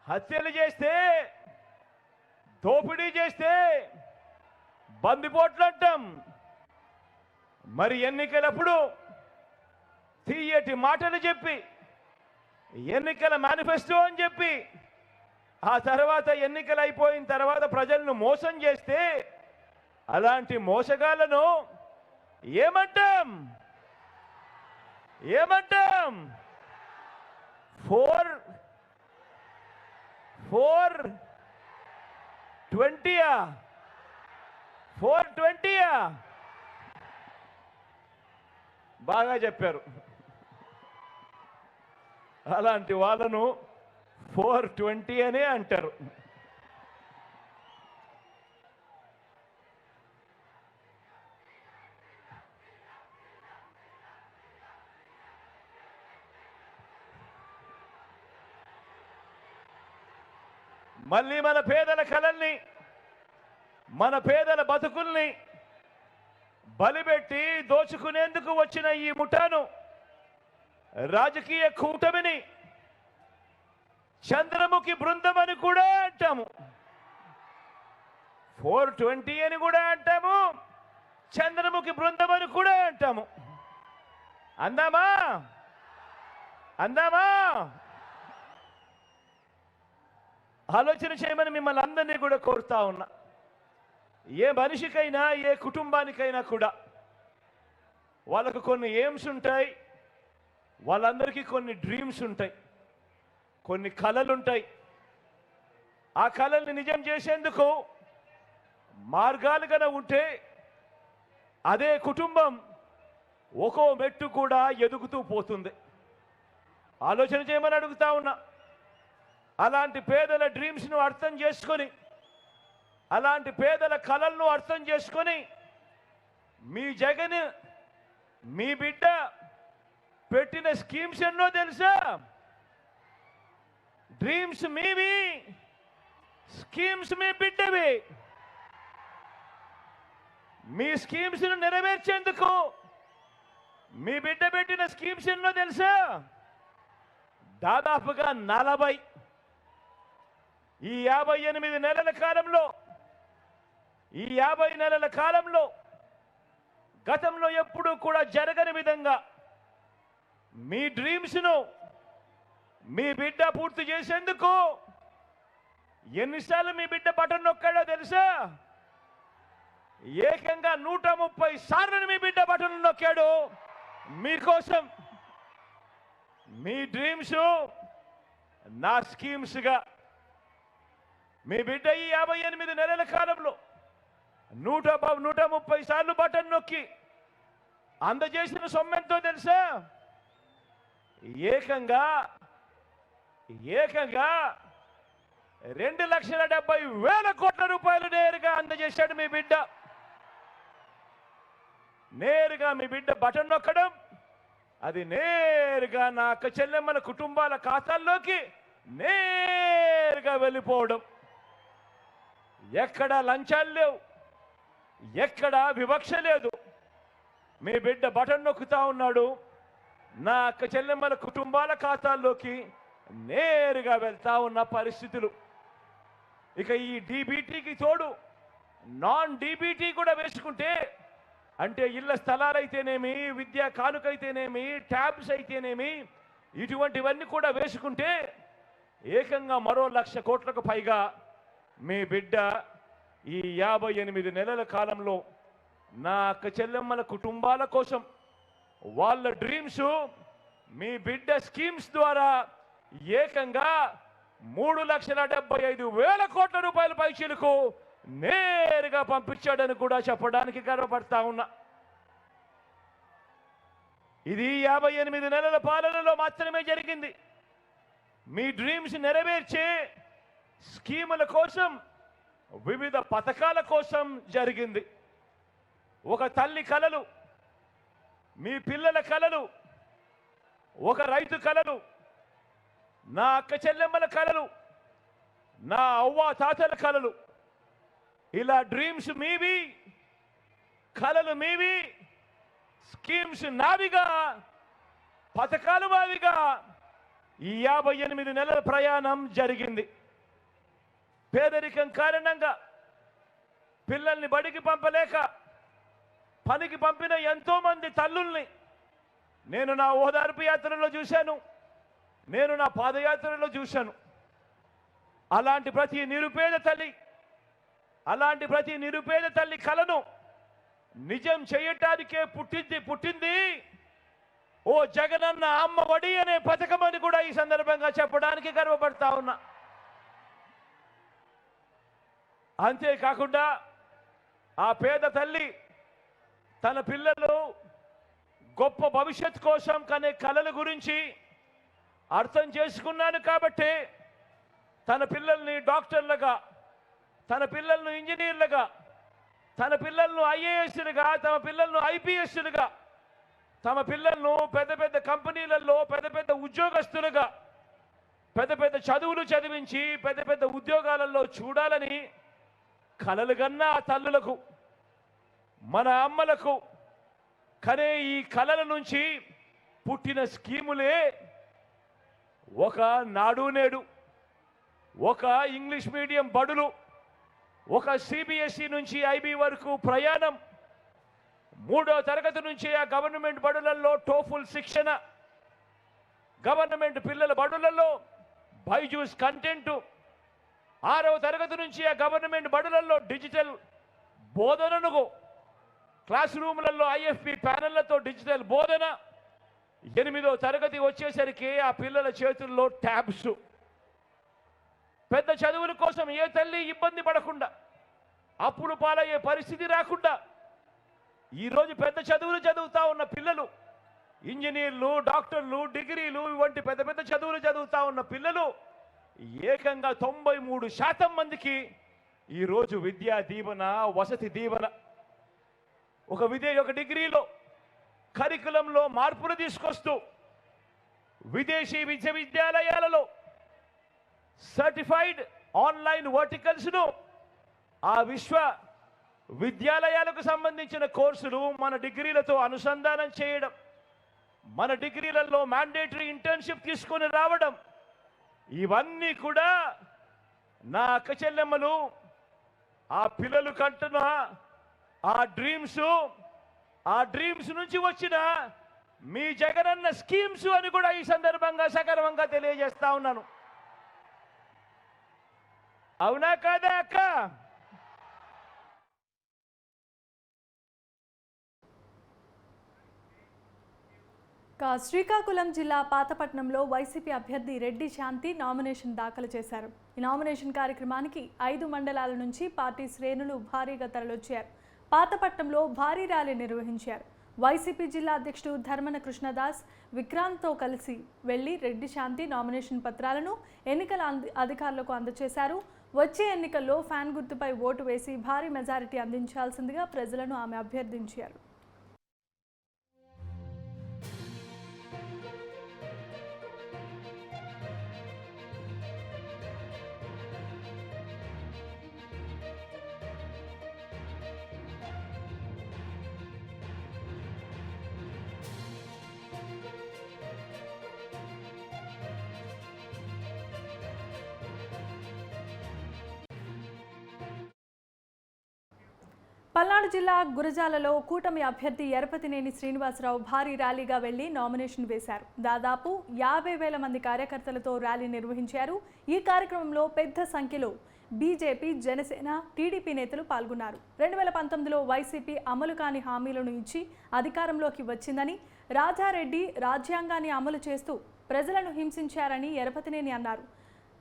హత్యలు చేస్తే, దోపిడీ చేస్తే బందిపోట్లు అంటాం. మరి ఎన్నికలప్పుడు తీయటి మాటలు చెప్పి, ఎన్నికల మేనిఫెస్టో అని చెప్పి, ఆ తర్వాత ఎన్నికలు అయిపోయిన తర్వాత ప్రజలను మోసం చేస్తే అలాంటి మోసగాళ్లను ఏమంటాం? 4 420 420 బాగా చెప్పారు. అలాంటి వాళ్ళను 420 అనే అంటారు. మళ్ళీ మన పేదల కలల్ని, మన పేదల బతుకుల్ని బలిపెట్టి దోచుకునేందుకు వచ్చిన ఈ ముఠాను, రాజకీయ కూటమిని చంద్రముఖి బృందం అని కూడా అంటాము. 420 అని కూడా అంటాము, చంద్రముఖి బృందం అని కూడా అంటాము. అందామా? అందామా? ఆలోచన చేయమని మిమ్మల్ని అందరినీ కూడా కోరుతా ఉన్నా. ఏ మనిషికైనా, ఏ కుటుంబానికైనా కూడా వాళ్ళకు కొన్ని ఎయిమ్స్ ఉంటాయి, వాళ్ళందరికీ కొన్ని డ్రీమ్స్ ఉంటాయి, కొన్ని కలలు ఉంటాయి. ఆ కలల్ని నిజం చేసేందుకు మార్గాలు కన ఉంటే అదే కుటుంబం ఒక్కో మెట్టు కూడా ఎదుగుతూ పోతుంది. ఆలోచన చేయమని అడుగుతా ఉన్నా. అలాంటి పేదల డ్రీమ్స్ను అర్థం చేసుకొని, అలాంటి పేదల కలలను అర్థం చేసుకొని, మీ జగన్, మీ బిడ్డ పెట్టిన స్కీమ్స్ ఎన్నో తెలుసా? డ్రీమ్స్ మీవి, స్కీమ్స్ మీ బిడ్డవి. మీ స్కీమ్స్ను నెరవేర్చేందుకు మీ బిడ్డ పెట్టిన స్కీమ్స్ ఎన్నో తెలుసా? దాదాపుగా 40. ఈ 58 నెలల కాలంలో, ఈ 50 నెలల కాలంలో గతంలో ఎప్పుడూ కూడా జరగని విధంగా మీ డ్రీమ్స్ను మీ బిడ్డ పూర్తి చేసేందుకు ఎన్నిసార్లు మీ బిడ్డ బటన్ నొక్కాడో తెలుసా? ఏకంగా 130 సార్లు మీ బిడ్డ బటన్ నొక్కాడు మీకోసం. మీ డ్రీమ్స్ నా స్కీమ్స్గా మీ బిడ్డ ఈ 58 నెలల కాలంలో 130 సార్లు బటన్ నొక్కి అందజేసిన సొమ్మెంతో తెలుసా? ఏకంగా 2,70,000 కోట్ల రూపాయలు నేరుగా అందజేశాడు మీ బిడ్డ. నేరుగా మీ బిడ్డ బటన్ నొక్కడం, అది నేరుగా నా అక్క చెల్లెమ్మల కుటుంబాల ఖాతాల్లోకి నేరుగా వెళ్ళిపోవడం. ఎక్కడా లంచాలు లేవు, ఎక్కడా వివక్ష లేదు. మీ బిడ్డ బటన్ నొక్కుతా ఉన్నాడు, నా అక్క చెల్లెమ్మల కుటుంబాల ఖాతాల్లోకి నేరుగా వెళ్తా ఉన్న పరిస్థితులు. ఇక ఈ డీబీటీకి తోడు నాన్ డీబీటీ కూడా వేసుకుంటే, అంటే ఇళ్ల స్థలాలైతేనేమి, విద్యా కానుకైతేనేమి, ట్యాబ్స్ అయితేనేమి, ఇటువంటివన్నీ కూడా వేసుకుంటే ఏకంగా మరో 1,00,000 కోట్లకు పైగా మీ బిడ్డ ఈ 58 నెలల కాలంలో నా అక్క చెల్లెమ్మల కుటుంబాల కోసం వాళ్ళ డ్రీమ్స్ మీ బిడ్డ స్కీమ్స్ ద్వారా ఏకంగా 3,75,000 కోట్ల రూపాయల పైచీలకు నేరుగా పంపించాడని కూడా చెప్పడానికి గర్వపడతా ఉన్నా. ఇది 58 నెలల పాలనలో మాత్రమే జరిగింది. మీ డ్రీమ్స్ నెరవేర్చే స్కీముల కోసం, వివిధ పథకాల కోసం జరిగింది. ఒక తల్లి కలలు, మీ పిల్లల కలలు, ఒక రైతు కలలు, నా అక్క చెల్లెమ్మల కలలు, నా అవ్వ తాతల కలలు, ఇలా డ్రీమ్స్ మీవి, కలలు మీవి, స్కీమ్స్ నావిగా, పథకాలు మావిగా ఈ 58 నెలల ప్రయాణం జరిగింది. పేదరికం కారణంగా పిల్లల్ని బడికి పంపలేక పనికి పంపిన ఎంతో మంది తల్లుల్ని నేను నా ఓదార్పు యాత్రలో చూశాను, నేను నా పాదయాత్రలో చూశాను. అలాంటి ప్రతి నిరుపేద తల్లి కలను నిజం చేయటానికే పుట్టింది ఓ జగనన్న అమ్మ ఒడి అనే పథకం అని కూడా ఈ సందర్భంగా చెప్పడానికి గర్వపడతా ఉన్నా. అంతేకాకుండా ఆ పేద తల్లి తన పిల్లలు గొప్ప భవిష్యత్ కోసం కనే కలల గురించి అర్థం చేసుకున్నాను కాబట్టి తన పిల్లల్ని డాక్టర్లుగా, తన పిల్లలను ఇంజనీర్లుగా, తన పిల్లలను ఐఏఎస్లుగా, తమ పిల్లలను ఐపీఎస్లుగా, తమ పిల్లలను పెద్ద పెద్ద కంపెనీలలో పెద్ద పెద్ద ఉద్యోగస్తులుగా, పెద్ద పెద్ద చదువులు చదివించి పెద్ద పెద్ద ఉద్యోగాలలో చూడాలని కలలుగన్న ఆ తల్లులకు, మన అమ్మలకు కనే ఈ కలల నుంచి పుట్టిన స్కీములే ఒక నాడు నేడు, ఒక ఇంగ్లీష్ మీడియం బడులు, ఒక సిబిఎస్ఈ నుంచి ఐబీ వరకు ప్రయాణం, 3వ తరగతి నుంచి ఆ గవర్నమెంట్ బడులలో టోఫుల్ శిక్షణ, గవర్నమెంట్ పిల్లల బడులలో బైజూస్ కంటెంటు, 6వ తరగతి నుంచి ఆ గవర్నమెంట్ బడులలో డిజిటల్ బోధనను, క్లాస్ రూమ్లలో ఐఎఫ్పి ప్యానెళ్లతో డిజిటల్ బోధన, 8వ తరగతి వచ్చేసరికి ఆ పిల్లల చేతుల్లో ట్యాబ్స్. పెద్ద చదువుల కోసం ఏ తల్లి ఇబ్బంది పడకుండా, అప్పుడు పాలయ్యే పరిస్థితి రాకుండా ఈరోజు పెద్ద చదువులు చదువుతా ఉన్న పిల్లలు, ఇంజనీర్లు, డాక్టర్లు, డిగ్రీలు వంటి పెద్ద పెద్ద చదువులు చదువుతా ఉన్న పిల్లలు ఏకంగా 93% మందికి ఈరోజు విద్యా దీవెన, వసతి దీవెన. ఒక డిగ్రీలో కరికులంలో మార్పులు తీసుకొస్తూ విదేశీ విశ్వవిద్యాలయాలలో సర్టిఫైడ్ ఆన్లైన్ వర్టికల్స్ను, ఆ విశ్వ విద్యాలయాలకు సంబంధించిన కోర్సులు మన డిగ్రీలతో అనుసంధానం చేయడం, మన డిగ్రీలలో మ్యాండేటరీ ఇంటర్న్షిప్ తీసుకొని రావడం, ఇవన్నీ కూడా నా అక్క చెల్లెమ్మలు ఆ పిల్లలు కంటున్న ఆ డ్రీమ్స్ నుంచి వచ్చిన మీ జగనన్న స్కీమ్స్ అని కూడా ఈ సందర్భంగా సగర్వంగా తెలియజేస్తా ఉన్నాను. అవునా కాదా అక్క? శ్రీకాకుళం జిల్లా పాతపట్నంలో వైసీపీ అభ్యర్థి రెడ్డి శాంతి నామినేషన్ దాఖలు చేశారు. ఈ నామినేషన్ కార్యక్రమానికి 5 మండలాల నుంచి పార్టీ శ్రేణులు భారీగా తరలివచ్చారు. పాతపట్నంలో భారీ ర్యాలీ నిర్వహించారు. వైసీపీ జిల్లా అధ్యక్షుడు ధర్మన కృష్ణదాస్ విక్రాంత్తో కలిసి వెళ్లి రెడ్డి శాంతి నామినేషన్ పత్రాలను ఎన్నికల అధికారులకు అందజేశారు. వచ్చే ఎన్నికల్లో ఫ్యాన్ గుర్తుపై ఓటు వేసి భారీ మెజారిటీ అందించాల్సిందిగా ప్రజలను ఆమె అభ్యర్థించారు. పల్నాడు జిల్లా గురజాలలో కూటమి అభ్యర్థి ఎరపతినేని శ్రీనివాసరావు భారీ ర్యాలీగా వెళ్లి నామినేషన్ వేశారు. దాదాపు 50,000 మంది కార్యకర్తలతో ర్యాలీ నిర్వహించారు. ఈ కార్యక్రమంలో పెద్ద సంఖ్యలో బీజేపీ, జనసేన, టీడీపీ నేతలు పాల్గొన్నారు. 2019లో వైసీపీ అమలు కాని హామీలను ఇచ్చి అధికారంలోకి వచ్చిందని, రాజారెడ్డి రాజ్యాంగాన్ని అమలు చేస్తూ ప్రజలను హింసించారని ఎరపతినేని అన్నారు.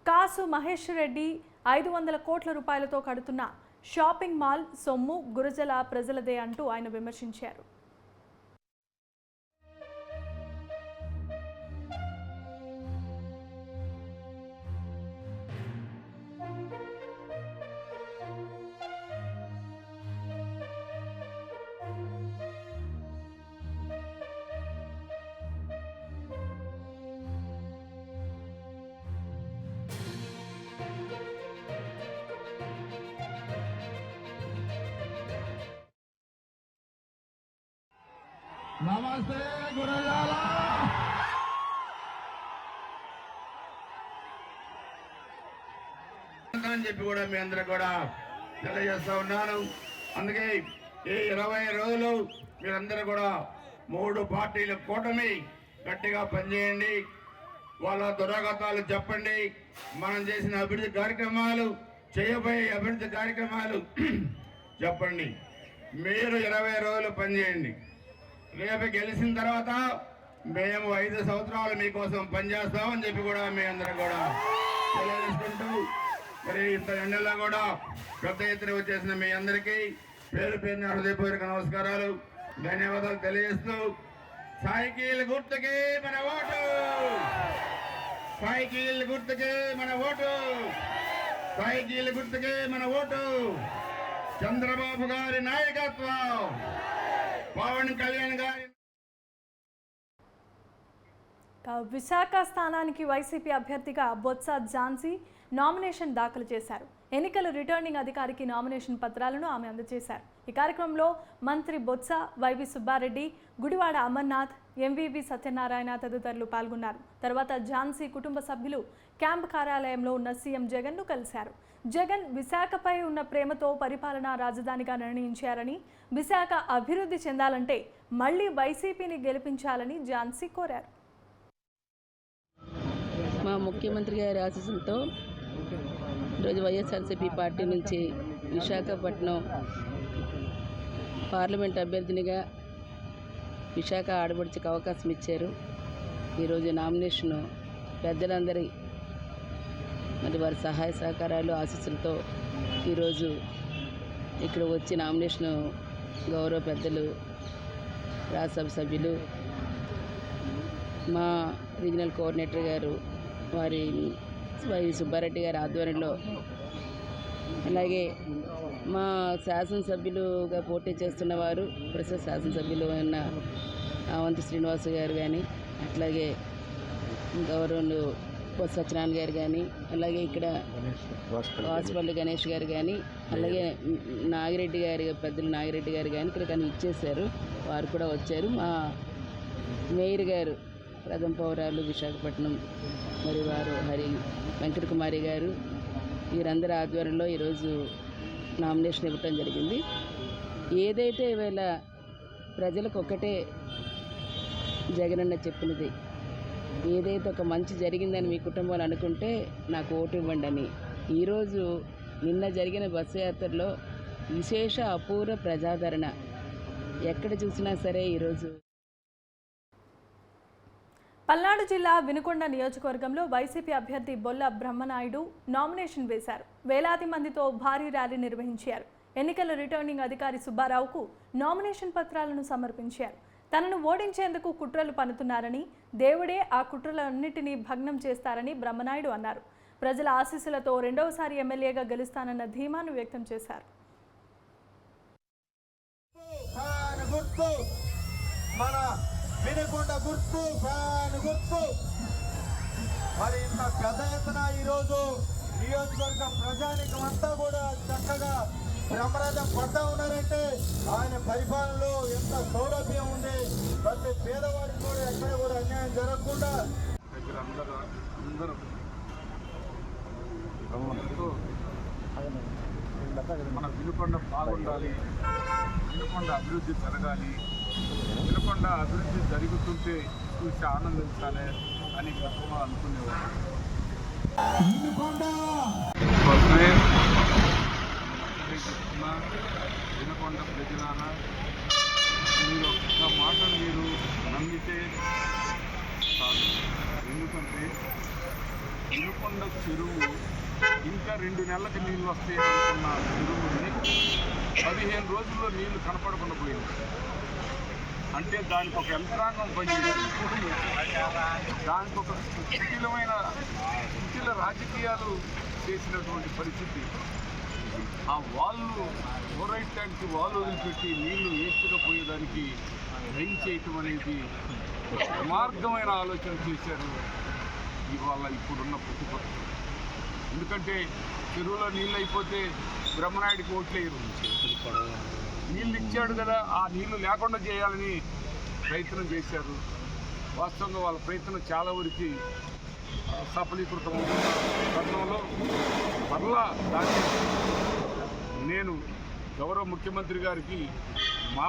కాసు మహేష్ రెడ్డి 500 కోట్ల రూపాయలతో కడుతున్న షాపింగ్ మాల్ సొమ్ము గురజల ప్రజలదే అంటూ ఆయన విమర్శించారు. నమస్తే గురజాల. అని చెప్పి కూడా మీ అందరూ కూడా తెలియజేస్తా ఉన్నాను. అందుకే ఈ 20 రోజులు మీరందరూ కూడా 3 పార్టీల కూటమి గట్టిగా పనిచేయండి. వాళ్ళ దురాగతాలు చెప్పండి. మనం చేసిన అభివృద్ధి కార్యక్రమాలు, చేయబోయే అభివృద్ధి కార్యక్రమాలు చెప్పండి. మీరు 20 రోజులు పనిచేయండి. రేపు గెలిచిన తర్వాత మేము 5 సంవత్సరాలు మీకోసం పనిచేస్తామని చెప్పి కూడా మీ అందరూ కూడా తెలియజేసుకుంటూ మరి ఇంత ఎండల్లో కూడా పెద్ద ఎత్తున వచ్చేసిన మీ అందరికీ పేరు పేరున హృదయపూర్వక నమస్కారాలు, ధన్యవాదాలు తెలియజేస్తూ సైకిల్ గుర్తుకే మన ఓటు, సైకిల్ గుర్తుకే మన ఓటు, సైకిల్ గుర్తుకే మన ఓటు. చంద్రబాబు గారి నాయకత్వం, పవన్ కళ్యాణ్ గారి విశాఖ స్థానానికి వైసీపీ అభ్యర్థిగా బొత్స ఝాన్సీ నామినేషన్ దాఖలు చేశారు. ఎన్నికల రిటర్నింగ్ అధికారికి నామినేషన్ పత్రాలను ఆమె అందజేశారు. ఈ కార్యక్రమంలో మంత్రి బొత్స, వైవి సుబ్బారెడ్డి, గుడివాడ అమర్నాథ్, ఎంవివి సత్యనారాయణ తదితరులు పాల్గొన్నారు. తర్వాత ఝాన్సీ కుటుంబ సభ్యులు క్యాంప్ కార్యాలయంలో ఉన్న సీఎం జగన్ను కలిశారు. జగన్ విశాఖపై ఉన్న ప్రేమతో పరిపాలనా రాజధానిగా నిర్ణయించారని, విశాఖ అభివృద్ధి చెందాలంటే మళ్లీ వైసీపీని గెలిపించాలని ఝాన్సీ కోరారు. మా ముఖ్యమంత్రి గారి ఆశీస్సులతో ఈరోజు వైఎస్ఆర్సీపీ పార్టీ నుంచి విశాఖపట్నం పార్లమెంట్ అభ్యర్థినిగా విశాఖ ఆడపడిచకు అవకాశం ఇచ్చారు. ఈరోజు నామినేషను పెద్దలందరి మరి వారి సహాయ సహకారాలు ఆశీస్సులతో ఈరోజు ఇక్కడ వచ్చి నామినేషను గౌరవ పెద్దలు, రాజ్యసభ సభ్యులు, మా రీజనల్ కోఆర్డినేటర్ గారు, వారి వైవి సుబ్బారెడ్డి గారి ఆధ్వర్యంలో, అలాగే మా శాసనసభ్యులుగా పోటీ చేస్తున్న వారు ప్రస్తుత శాసనసభ్యులు అయిన అవంతి శ్రీనివాసు గారు కానీ, అట్లాగే గౌరవులు పొత్తి సత్యనారాయణ గారు కానీ, అలాగే ఇక్కడ వాసుపల్లి గణేష్ గారు కానీ, అలాగే నాగిరెడ్డి గారి పెద్దలు నాగిరెడ్డి గారు కానీ ఇక్కడ కానీ ఇచ్చేశారు. వారు కూడా వచ్చారు. మా మేయర్ గారు ప్రథమ పౌరాలు విశాఖపట్నం మరి వారు వెంకట కుమారి గారు, వీరందరి ఆధ్వర్యంలో ఈరోజు నామినేషన్ ఇవ్వటం జరిగింది. ఏదైతే ఈవేళ ప్రజలకు ఒకటే జగనన్న చెప్పినది, ఏదైతే ఒక మంచి జరిగిందని మీ కుటుంబాలు అనుకుంటే నాకు ఓటు ఇవ్వండి అని. ఈరోజు నిన్న జరిగిన బస్సు యాత్రలో విశేష అపూర్వ ప్రజాదరణ ఎక్కడ చూసినా సరే. ఈరోజు పల్నాడు జిల్లా వినుకొండ నియోజకవర్గంలో వైసీపీ అభ్యర్థి బొల్ల బ్రహ్మనాయుడు నామినేషన్ వేశారు. వేలాది మందితో భారీ ర్యాలీ నిర్వహించారు. ఎన్నికల రిటర్నింగ్ అధికారి సుబ్బారావుకు నామినేషన్ పత్రాలను సమర్పించారు. తనను ఓడించేందుకు కుట్రలు పన్నుతున్నారని, దేవుడే ఆ కుట్రలన్నింటినీ భగ్నం చేస్తారని బ్రహ్మనాయుడు అన్నారు. ప్రజల ఆశీస్సులతో రెండవసారి ఎమ్మెల్యేగా గెలుస్తానన్న ధీమాను వ్యక్తం చేశారు. వినుకొండ గుర్తు, ఫ్యాన్ గుర్తు. మరి ఇంత పెద్ద ఎత్తున ఈరోజు నియోజకవర్గ ప్రజానికం అంతా కూడా చక్కగా బ్రహ్మరథం పడ్డా ఉన్నారంటే ఆయన పరిపాలనలో ఎంత సౌలభ్యం ఉంది. ప్రతి పేదవాడికి కూడా ఎక్కడ కూడా అన్యాయం జరగకుండా మన వినుకొండ బాగుండాలి, వినుకొండ అభివృద్ధి జరగాలి, వినుకొండ అభివృద్ధి జరుగుతుంటే చూసి ఆనందించాలి అని గతంలో అనుకునేవారు. వినుకొండ ప్రజలారా, మీరు ఒక్క మాట మీరు నమ్మితే చాలు. ఎందుకంటే వినుకొండ చెరువు ఇంకా 2 నెలలకు నీళ్ళు వస్తాయి అనుకున్న చెరువుని 15 రోజుల్లో నీళ్లు కనపడకుండా పోయింది. అంటే దానికి ఒక యంత్రాంగం పనిచేసింది, దానికి ఒక కుటిల రాజకీయాలు చేసినటువంటి పరిస్థితి. ఆ వాళ్ళు ఓరైట్ ట్యాంక్కి వాళ్ళు వదిలిపెట్టి నీళ్లు వేస్ట్గా పోయేదానికి డ్రైన్ చేయటం అనేది దుర్మార్గమైన ఆలోచన చేశారు ఇవాళ ఇప్పుడున్న ప్రతిపక్షం. ఎందుకంటే చెరువులో నీళ్ళు అయిపోతే బ్రహ్మనాయుడికి ఓట్లేరు. నీళ్ళు ఇచ్చాడు కదా, ఆ నీళ్లు లేకుండా చేయాలని ప్రయత్నం చేశారు. వాస్తవంగా వాళ్ళ ప్రయత్నం చాలా వరకు సఫలీకృతం అవుతున్న తరుణంలో మరలా దాన్ని నేను గౌరవ ముఖ్యమంత్రి గారికి మా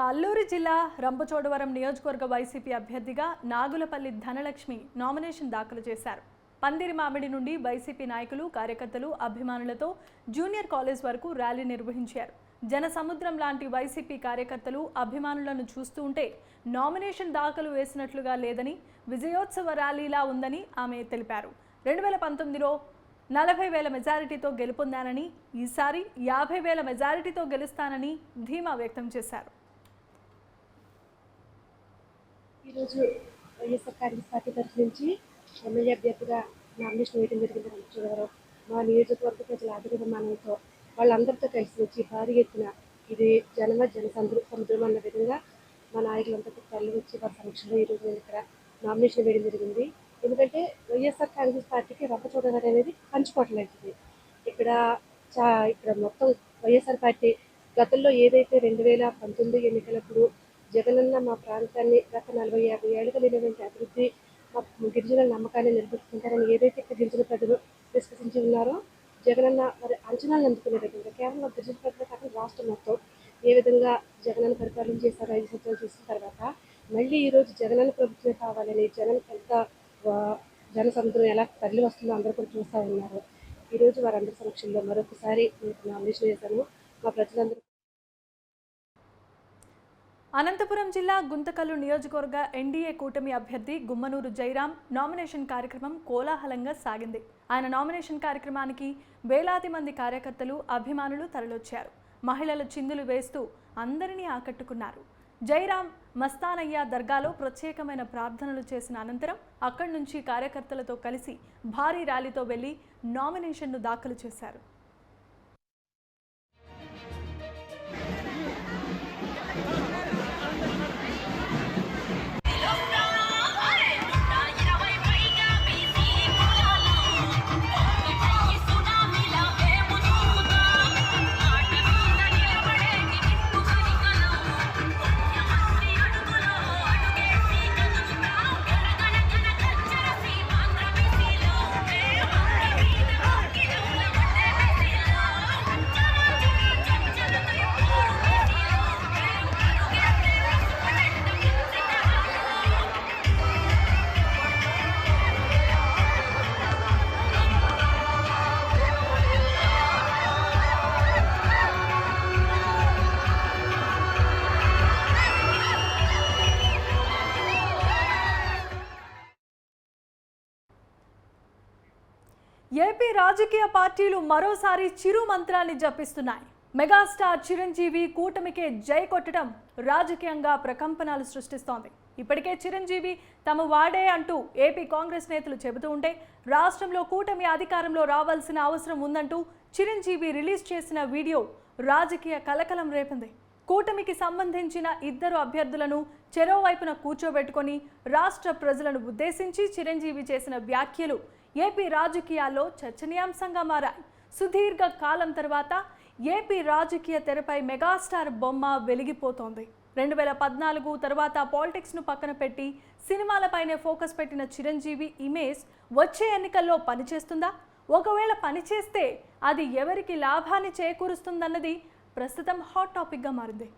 అల్లూరు జిల్లా రంపచోడవరం నియోజకవర్గ వైసీపీ అభ్యర్థిగా నాగులపల్లి ధనలక్ష్మి నామినేషన్ దాఖలు చేశారు. పందిరి మామిడి నుండి వైసీపీ నాయకులు, కార్యకర్తలు, అభిమానులతో జూనియర్ కాలేజ్ వరకు ర్యాలీ నిర్వహించారు. జనసముద్రం లాంటి వైసీపీ కార్యకర్తలు అభిమానులను చూస్తూ ఉంటే నామినేషన్ దాఖలు వేసినట్లుగా లేదని, విజయోత్సవ ర్యాలీలా ఉందని ఆమె తెలిపారు. 2019లో 40,000 మెజారిటీతో గెలుపొందానని, ఈసారి 50,000 మెజారిటీతో గెలుస్తానని ధీమా వ్యక్తం చేశారు. ఈరోజు వైఎస్ఆర్ కాంగ్రెస్ పార్టీ తరఫు నుంచి ఎమ్మెల్యే అభ్యర్థిగా నామినేషన్ వేయడం జరిగింది. రంగచూడవరం మా నియోజకవర్గ ప్రజల ఆదరణతో వాళ్ళందరితో కలిసి వచ్చి భారీ ఎత్తున ఇది జనసముద్రం అన్న విధంగా మా నాయకులందరితో తరలి వచ్చి వారి సమక్షంలో ఈరోజు నేను ఇక్కడ నామినేషన్ వేయడం జరిగింది. ఎందుకంటే వైఎస్ఆర్ కాంగ్రెస్ పార్టీకి రంగచూడవరం అనేది పంచుకోవట్లేదు. ఇక్కడ మొత్తం వైఎస్ఆర్ పార్టీ గతంలో ఏదైతే 2019 ఎన్నికలప్పుడు జగనన్న మా ప్రాంతాన్ని గత 40-50 ఏళ్ళుగా లేనటువంటి అభివృద్ధి, మా గిరిజనుల నమ్మకాన్ని నిలబెట్టుకుంటారని ఏదైతే ఇక్కడ గిరిజన ప్రజలు విశ్వసించి ఉన్నారో, జగనన్న మరి అంచనాలు అందుకునే విధంగా కేవలం గిరిజన ప్రజలు కాకుండా రాష్ట్రం మొత్తం ఏ విధంగా జగనన్న పరిపాలన చేశారో 5 సంవత్సరాలు చూసిన తర్వాత మళ్ళీ ఈరోజు జగనన్న ప్రభుత్వమే కావాలని జనం ఎంత జనసముద్రం ఎలా తరలి వస్తుందో అందరూ కూడా చూస్తూ ఉన్నారు. ఈరోజు వారందరి సమక్షంలో మరొకసారి నామినేషన్ చేశాను. మా ప్రజలందరూ అనంతపురం జిల్లా గుంతకల్లు నియోజకవర్గ ఎన్డీఏ కూటమి అభ్యర్థి గుమ్మనూరు జయరాం నామినేషన్ కార్యక్రమం కోలాహలంగా సాగింది. ఆయన నామినేషన్ కార్యక్రమానికి వేలాది మంది కార్యకర్తలు, అభిమానులు తరలొచ్చారు. మహిళలు చిందులు వేస్తూ అందరినీ ఆకట్టుకున్నారు. జయరాం మస్తానయ్య దర్గాలో ప్రత్యేకమైన ప్రార్థనలు చేసిన అనంతరం అక్కడి నుంచి కార్యకర్తలతో కలిసి భారీ ర్యాలీతో వెళ్లి నామినేషన్ను దాఖలు చేశారు. ఏపీ రాజకీయ పార్టీలు మరోసారి చిరు మంత్రాన్ని జపిస్తున్నాయి. మెగాస్టార్ చిరంజీవి కూటమికే జై కొట్టడం రాజకీయంగా ప్రకంపనలు సృష్టిస్తోంది. ఇప్పటికే చిరంజీవి తమ వాడే అంటూ ఏపీ కాంగ్రెస్ నేతలు చెబుతూ ఉంటే, రాష్ట్రంలో కూటమి అధికారంలో రావాల్సిన అవసరం ఉందంటూ చిరంజీవి రిలీజ్ చేసిన వీడియో రాజకీయ కలకలం రేపింది. కూటమికి సంబంధించిన 2 అభ్యర్థులను చెరోవైపున కూర్చోబెట్టుకొని రాష్ట్ర ప్రజలను ఉద్దేశించి చిరంజీవి చేసిన వ్యాఖ్యలు ఏపీ రాజకీయాల్లో చర్చనీయాంశంగా మారాయి. సుదీర్ఘ కాలం తర్వాత ఏపీ రాజకీయ తెరపై మెగాస్టార్ బొమ్మ వెలిగిపోతోంది. 2014 తర్వాత పాలిటిక్స్ను పక్కన పెట్టి సినిమాలపైనే ఫోకస్ పెట్టిన చిరంజీవి ఇమేజ్ వచ్చే ఎన్నికల్లో పనిచేస్తుందా? ఒకవేళ పనిచేస్తే అది ఎవరికి లాభాన్ని చేకూరుస్తుందన్నది ప్రస్తుతం హాట్ టాపిక్గా మారింది.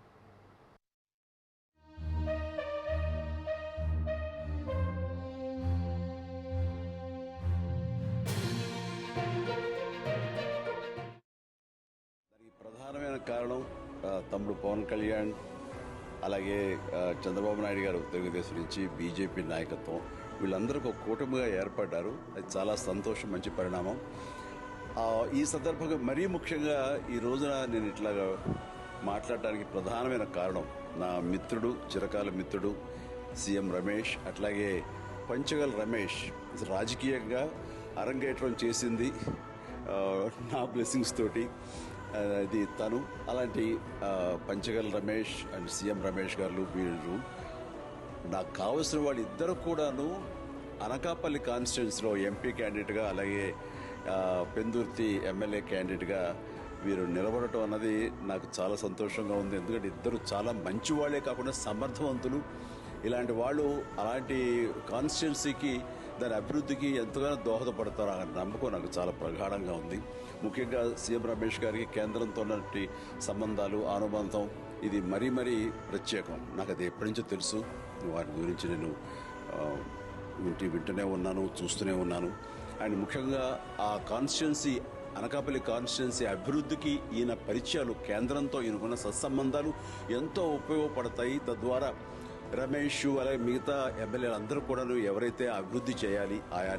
ప్రధానమైన కారణం తమ్ముడు పవన్ కళ్యాణ్, అలాగే చంద్రబాబు నాయుడు గారు తెలుగుదేశం నుంచి బీజేపీ నాయకత్వం, వీళ్ళందరూ ఒక కూటమిగా ఏర్పడ్డారు. అది చాలా సంతోషం, మంచి పరిణామం. ఈ సందర్భంగా మరీ ముఖ్యంగా ఈ రోజున నేను ఇట్లాగా మాట్లాడడానికి ప్రధానమైన కారణం నా మిత్రుడు, చిరకాల మిత్రుడు సీఎం రమేష్, అట్లాగే పంచగల్ రమేష్ రాజకీయంగా అరంగేట్రం చేసింది నా బ్లెస్సింగ్స్ తోటి. అది తను అలాంటి పంచగల్ రమేష్ అండ్ సీఎం రమేష్ గారు వీళ్ళు నాకు కావలసిన వాళ్ళిద్దరూ కూడాను అనకాపల్లి కాన్స్టిట్యున్సీలో ఎంపీ క్యాండిడేట్గా, అలాగే పెందుర్తి ఎమ్మెల్యే క్యాండిడేట్గా వీరు నిలబడటం అన్నది నాకు చాలా సంతోషంగా ఉంది. ఎందుకంటే ఇద్దరు చాలా మంచి వాళ్ళే కాకుండా సమర్థవంతులు. ఇలాంటి వాళ్ళు అలాంటి కాన్స్టిట్యున్సీకి, దాని అభివృద్ధికి ఎంతగానో దోహదపడతారు అనే నమ్మకం నాకు చాలా ప్రగాఢంగా ఉంది. ముఖ్యంగా సీఎం రమేష్ గారికి కేంద్రంతో ఉన్నటువంటి సంబంధాలు, అనుబంధం ఇది మరీ మరీ ప్రత్యేకం. నాకు అది ఎప్పటి నుంచో తెలుసు. వారి గురించి నేను వింటూనే ఉన్నాను, చూస్తూనే ఉన్నాను. అండ్ ముఖ్యంగా ఆ కాన్స్టిట్యున్సీ అనకాపల్లి కాన్స్టిట్యున్సీ అభివృద్ధికి ఈయన పరిచయాలు, కేంద్రంతో ఈయనకున్న సత్సంబంధాలు ఎంతో ఉపయోగపడతాయి. తద్వారా రమేష్ అలాగే మిగతా ఎమ్మెల్యేలు అందరూ కూడా ఎవరైతే అభివృద్ధి చేయాలి ఆయా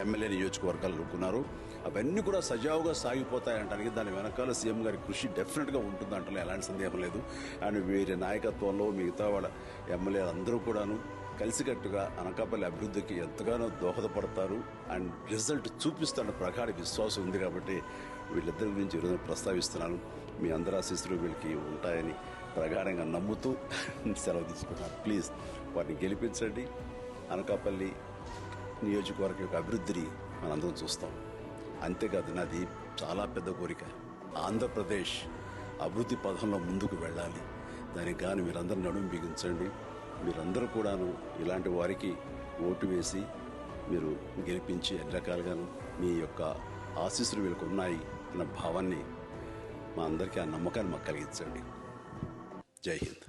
ఎమ్మెల్యే నియోజకవర్గాలు అనుకున్నారో అవన్నీ కూడా సజావుగా సాగిపోతాయంటానికి దాని వెనకాల సీఎం గారి కృషి డెఫినెట్గా ఉంటుందంటే ఎలాంటి సందేహం లేదు. అండ్ వీరి నాయకత్వంలో మిగతా వాళ్ళ ఎమ్మెల్యేలు అందరూ కూడాను కలిసికట్టుగా అనకాపల్లి అభివృద్ధికి ఎంతగానో దోహదపడతారు అండ్ రిజల్ట్ చూపిస్తారన్న ప్రగాఢ విశ్వాసం ఉంది. కాబట్టి వీళ్ళిద్దరి గురించి ఈరోజు ప్రస్తావిస్తున్నాను. మీ అందరి ఆశీస్సులు వీళ్ళకి ఉంటాయని ప్రగాఢంగా నమ్ముతూ సెలవు తీసుకున్నాను. ప్లీజ్ వారిని గెలిపించండి. అనకాపల్లి నియోజకవర్గం యొక్క అభివృద్ధిని మనందరం చూస్తాం. అంతేకాదు నాది చాలా పెద్ద కోరిక, ఆంధ్రప్రదేశ్ అభివృద్ధి పథంలో ముందుకు వెళ్ళాలి. దానికి కానీ మీరందరూ నడుము బిగించండి. మీరందరూ కూడాను ఇలాంటి వారికి ఓటు వేసి మీరు గెలిపించి అన్ని రకాలుగాను మీ యొక్క ఆశీస్సులు వీళ్ళకు ఉన్నాయి అన్న భావాన్ని మా అందరికీ ఆ నమ్మకాన్ని మాకు కలిగించండి. జై హింద్.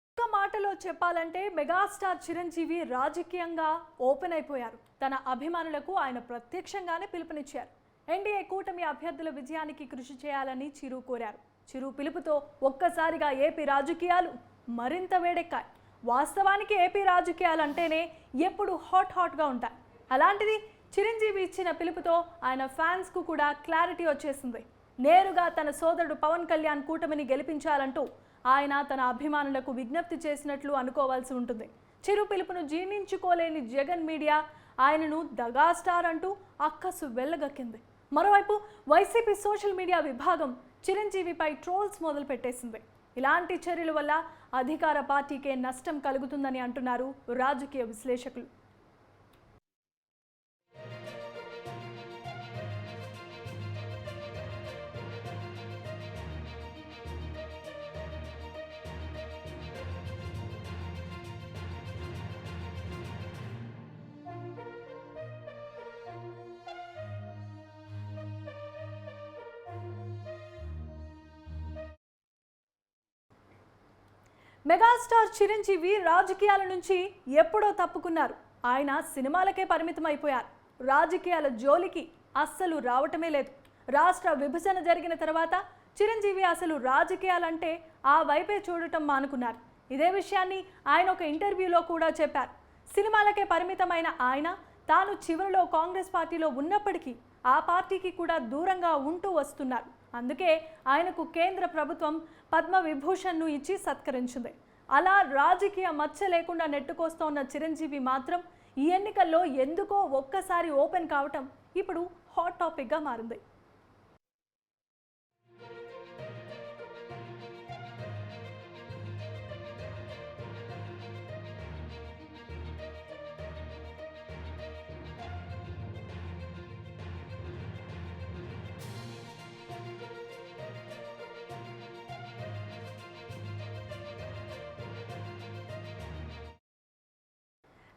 ఒక్క మాటలో చెప్పాలంటే మెగాస్టార్ చిరంజీవి రాజకీయంగా ఓపెన్ అయిపోయారు. తన అభిమానులకు ఆయన ప్రత్యక్షంగానే పిలుపునిచ్చారు. ఎన్డీఏ కూటమి అభ్యర్థుల విజయానికి కృషి చేయాలని చిరు కోరారు. చిరు పిలుపుతో ఒక్కసారిగా ఏపీ రాజకీయాలు మరింత వేడెక్కాయి. వాస్తవానికి ఏపీ రాజకీయాలు అంటేనే ఎప్పుడు హాట్గా ఉంటాయి. అలాంటిది చిరంజీవి ఇచ్చిన పిలుపుతో ఆయన ఫ్యాన్స్కు కూడా క్లారిటీ వచ్చేసింది. నేరుగా తన సోదరుడు పవన్ కళ్యాణ్ కూటమిని గెలిపించాలంటూ ఆయన తన అభిమానులకు విజ్ఞప్తి చేసినట్లు అనుకోవాల్సి ఉంటుంది. చిరు పిలుపును జీర్ణించుకోలేని జగన్ మీడియా ఆయనను దగా స్టార్ అంటూ అక్కసు వెళ్ళగక్కింది. మరోవైపు వైసీపీ సోషల్ మీడియా విభాగం చిరంజీవిపై ట్రోల్స్ మొదలు పెట్టేసింది. ఇలాంటి చర్యల వల్ల అధికార పార్టీకే నష్టం కలుగుతుందని అంటున్నారు రాజకీయ విశ్లేషకులు. మెగాస్టార్ చిరంజీవి రాజకీయాల నుంచి ఎప్పుడో తప్పుకున్నారు. ఆయన సినిమాలకే పరిమితం అయిపోయారు. రాజకీయాల జోలికి అస్సలు రావటమే లేదు. రాష్ట్ర విభజన జరిగిన తర్వాత చిరంజీవి అసలు రాజకీయాలంటే ఆ వైపే చూడటం మానుకున్నారు. ఇదే విషయాన్ని ఆయన ఒక ఇంటర్వ్యూలో కూడా చెప్పారు. సినిమాలకే పరిమితమైన ఆయన తాను చివరిలో కాంగ్రెస్ పార్టీలో ఉన్నప్పటికీ ఆ పార్టీకి కూడా దూరంగా ఉంటూ వస్తున్నారు. అందుకే ఆయనకు కేంద్ర ప్రభుత్వం పద్మవిభూషణ్ను ఇచ్చి సత్కరించింది. అలా రాజకీయ మచ్చ లేకుండా నెట్టుకొస్తోన్న చిరంజీవి మాత్రం ఈ ఎన్నికల్లో ఎందుకో ఒక్కసారి ఓపెన్ కావటం ఇప్పుడు హాట్ టాపిక్గా మారింది.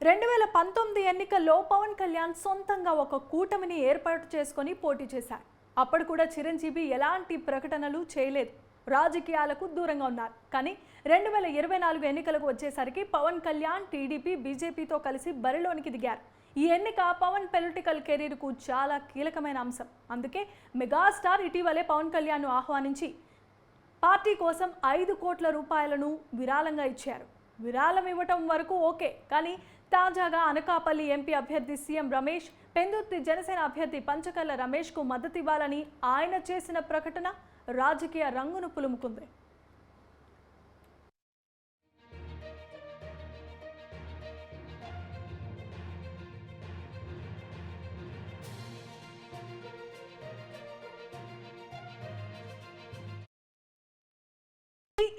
రెండు 2019 ఎన్నికల్లో పవన్ కళ్యాణ్ సొంతంగా ఒక కూటమిని ఏర్పాటు చేసుకొని పోటీ చేశారు. అప్పుడు కూడా చిరంజీవి ఎలాంటి ప్రకటనలు చేయలేదు, రాజకీయాలకు దూరంగా ఉన్నారు. కానీ 2024 ఎన్నికలకు వచ్చేసరికి పవన్ కళ్యాణ్ టీడీపీ బీజేపీతో కలిసి బరిలోనికి దిగారు. ఈ ఎన్నిక పవన్ పొలిటికల్ కెరీర్కు చాలా కీలకమైన అంశం. అందుకే మెగాస్టార్ ఇటీవలే పవన్ కళ్యాణ్ను ఆహ్వానించి పార్టీ కోసం 5 కోట్ల రూపాయలను విరాళంగా ఇచ్చారు. విరాళం ఇవ్వటం వరకు ఓకే, కానీ తాజాగా అనకాపల్లి ఎంపీ అభ్యర్థి సీఎం రమేష్, పెందుర్తి జనసేన అభ్యర్థి పంచకర్ల రమేష్కు మద్దతు ఇవ్వాలని ఆయన చేసిన ప్రకటన రాజకీయ రంగును పులుముకుంది.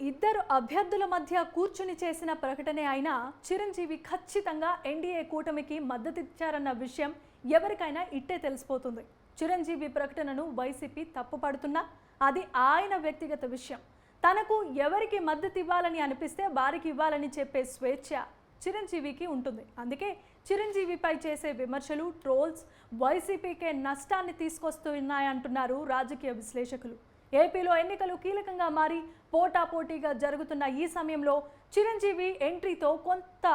ఇద్దరు అభ్యర్థుల మధ్య కూర్చుని చేసిన ప్రకటనే అయినా చిరంజీవి ఖచ్చితంగా ఎన్డీఏ కూటమికి మద్దతిచ్చారన్న విషయం ఎవరికైనా ఇట్టే తెలిసిపోతుంది. చిరంజీవి ప్రకటనను వైసీపీ తప్పుపడుతున్నా అది ఆయన వ్యక్తిగత విషయం. తనకు ఎవరికి మద్దతు ఇవ్వాలని అనిపిస్తే వారికి ఇవ్వాలని చెప్పే స్వేచ్ఛ చిరంజీవికి ఉంటుంది. అందుకే చిరంజీవిపై చేసే విమర్శలు, ట్రోల్స్ వైసీపీకే నష్టాన్ని తీసుకొస్తున్నాయంటున్నారు రాజకీయ విశ్లేషకులు. ఏపీలో ఎన్నికలు కీలకంగా మారి పోటాపోటీగా జరుగుతున్న ఈ సమయంలో చిరంజీవి ఎంట్రీతో కొంత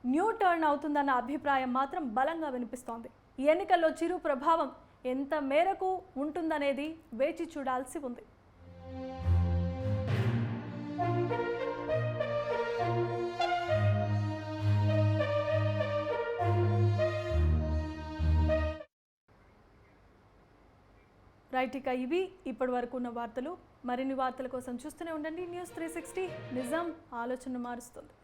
న్యూ టర్న్ అవుతుందన్న అభిప్రాయం మాత్రం బలంగా వినిపిస్తోంది. ఈ ఎన్నికల్లో చిరు ప్రభావం ఎంత మేరకు ఉంటుందనేది వేచి చూడాల్సి ఉంది. రైట్, ఇక ఇవి ఇప్పటి వరకు ఉన్న వార్తలు. మరిన్ని వార్తల కోసం చూస్తూనే ఉండండి న్యూస్ 360. నిజం ఆలోచన మారుస్తుంది.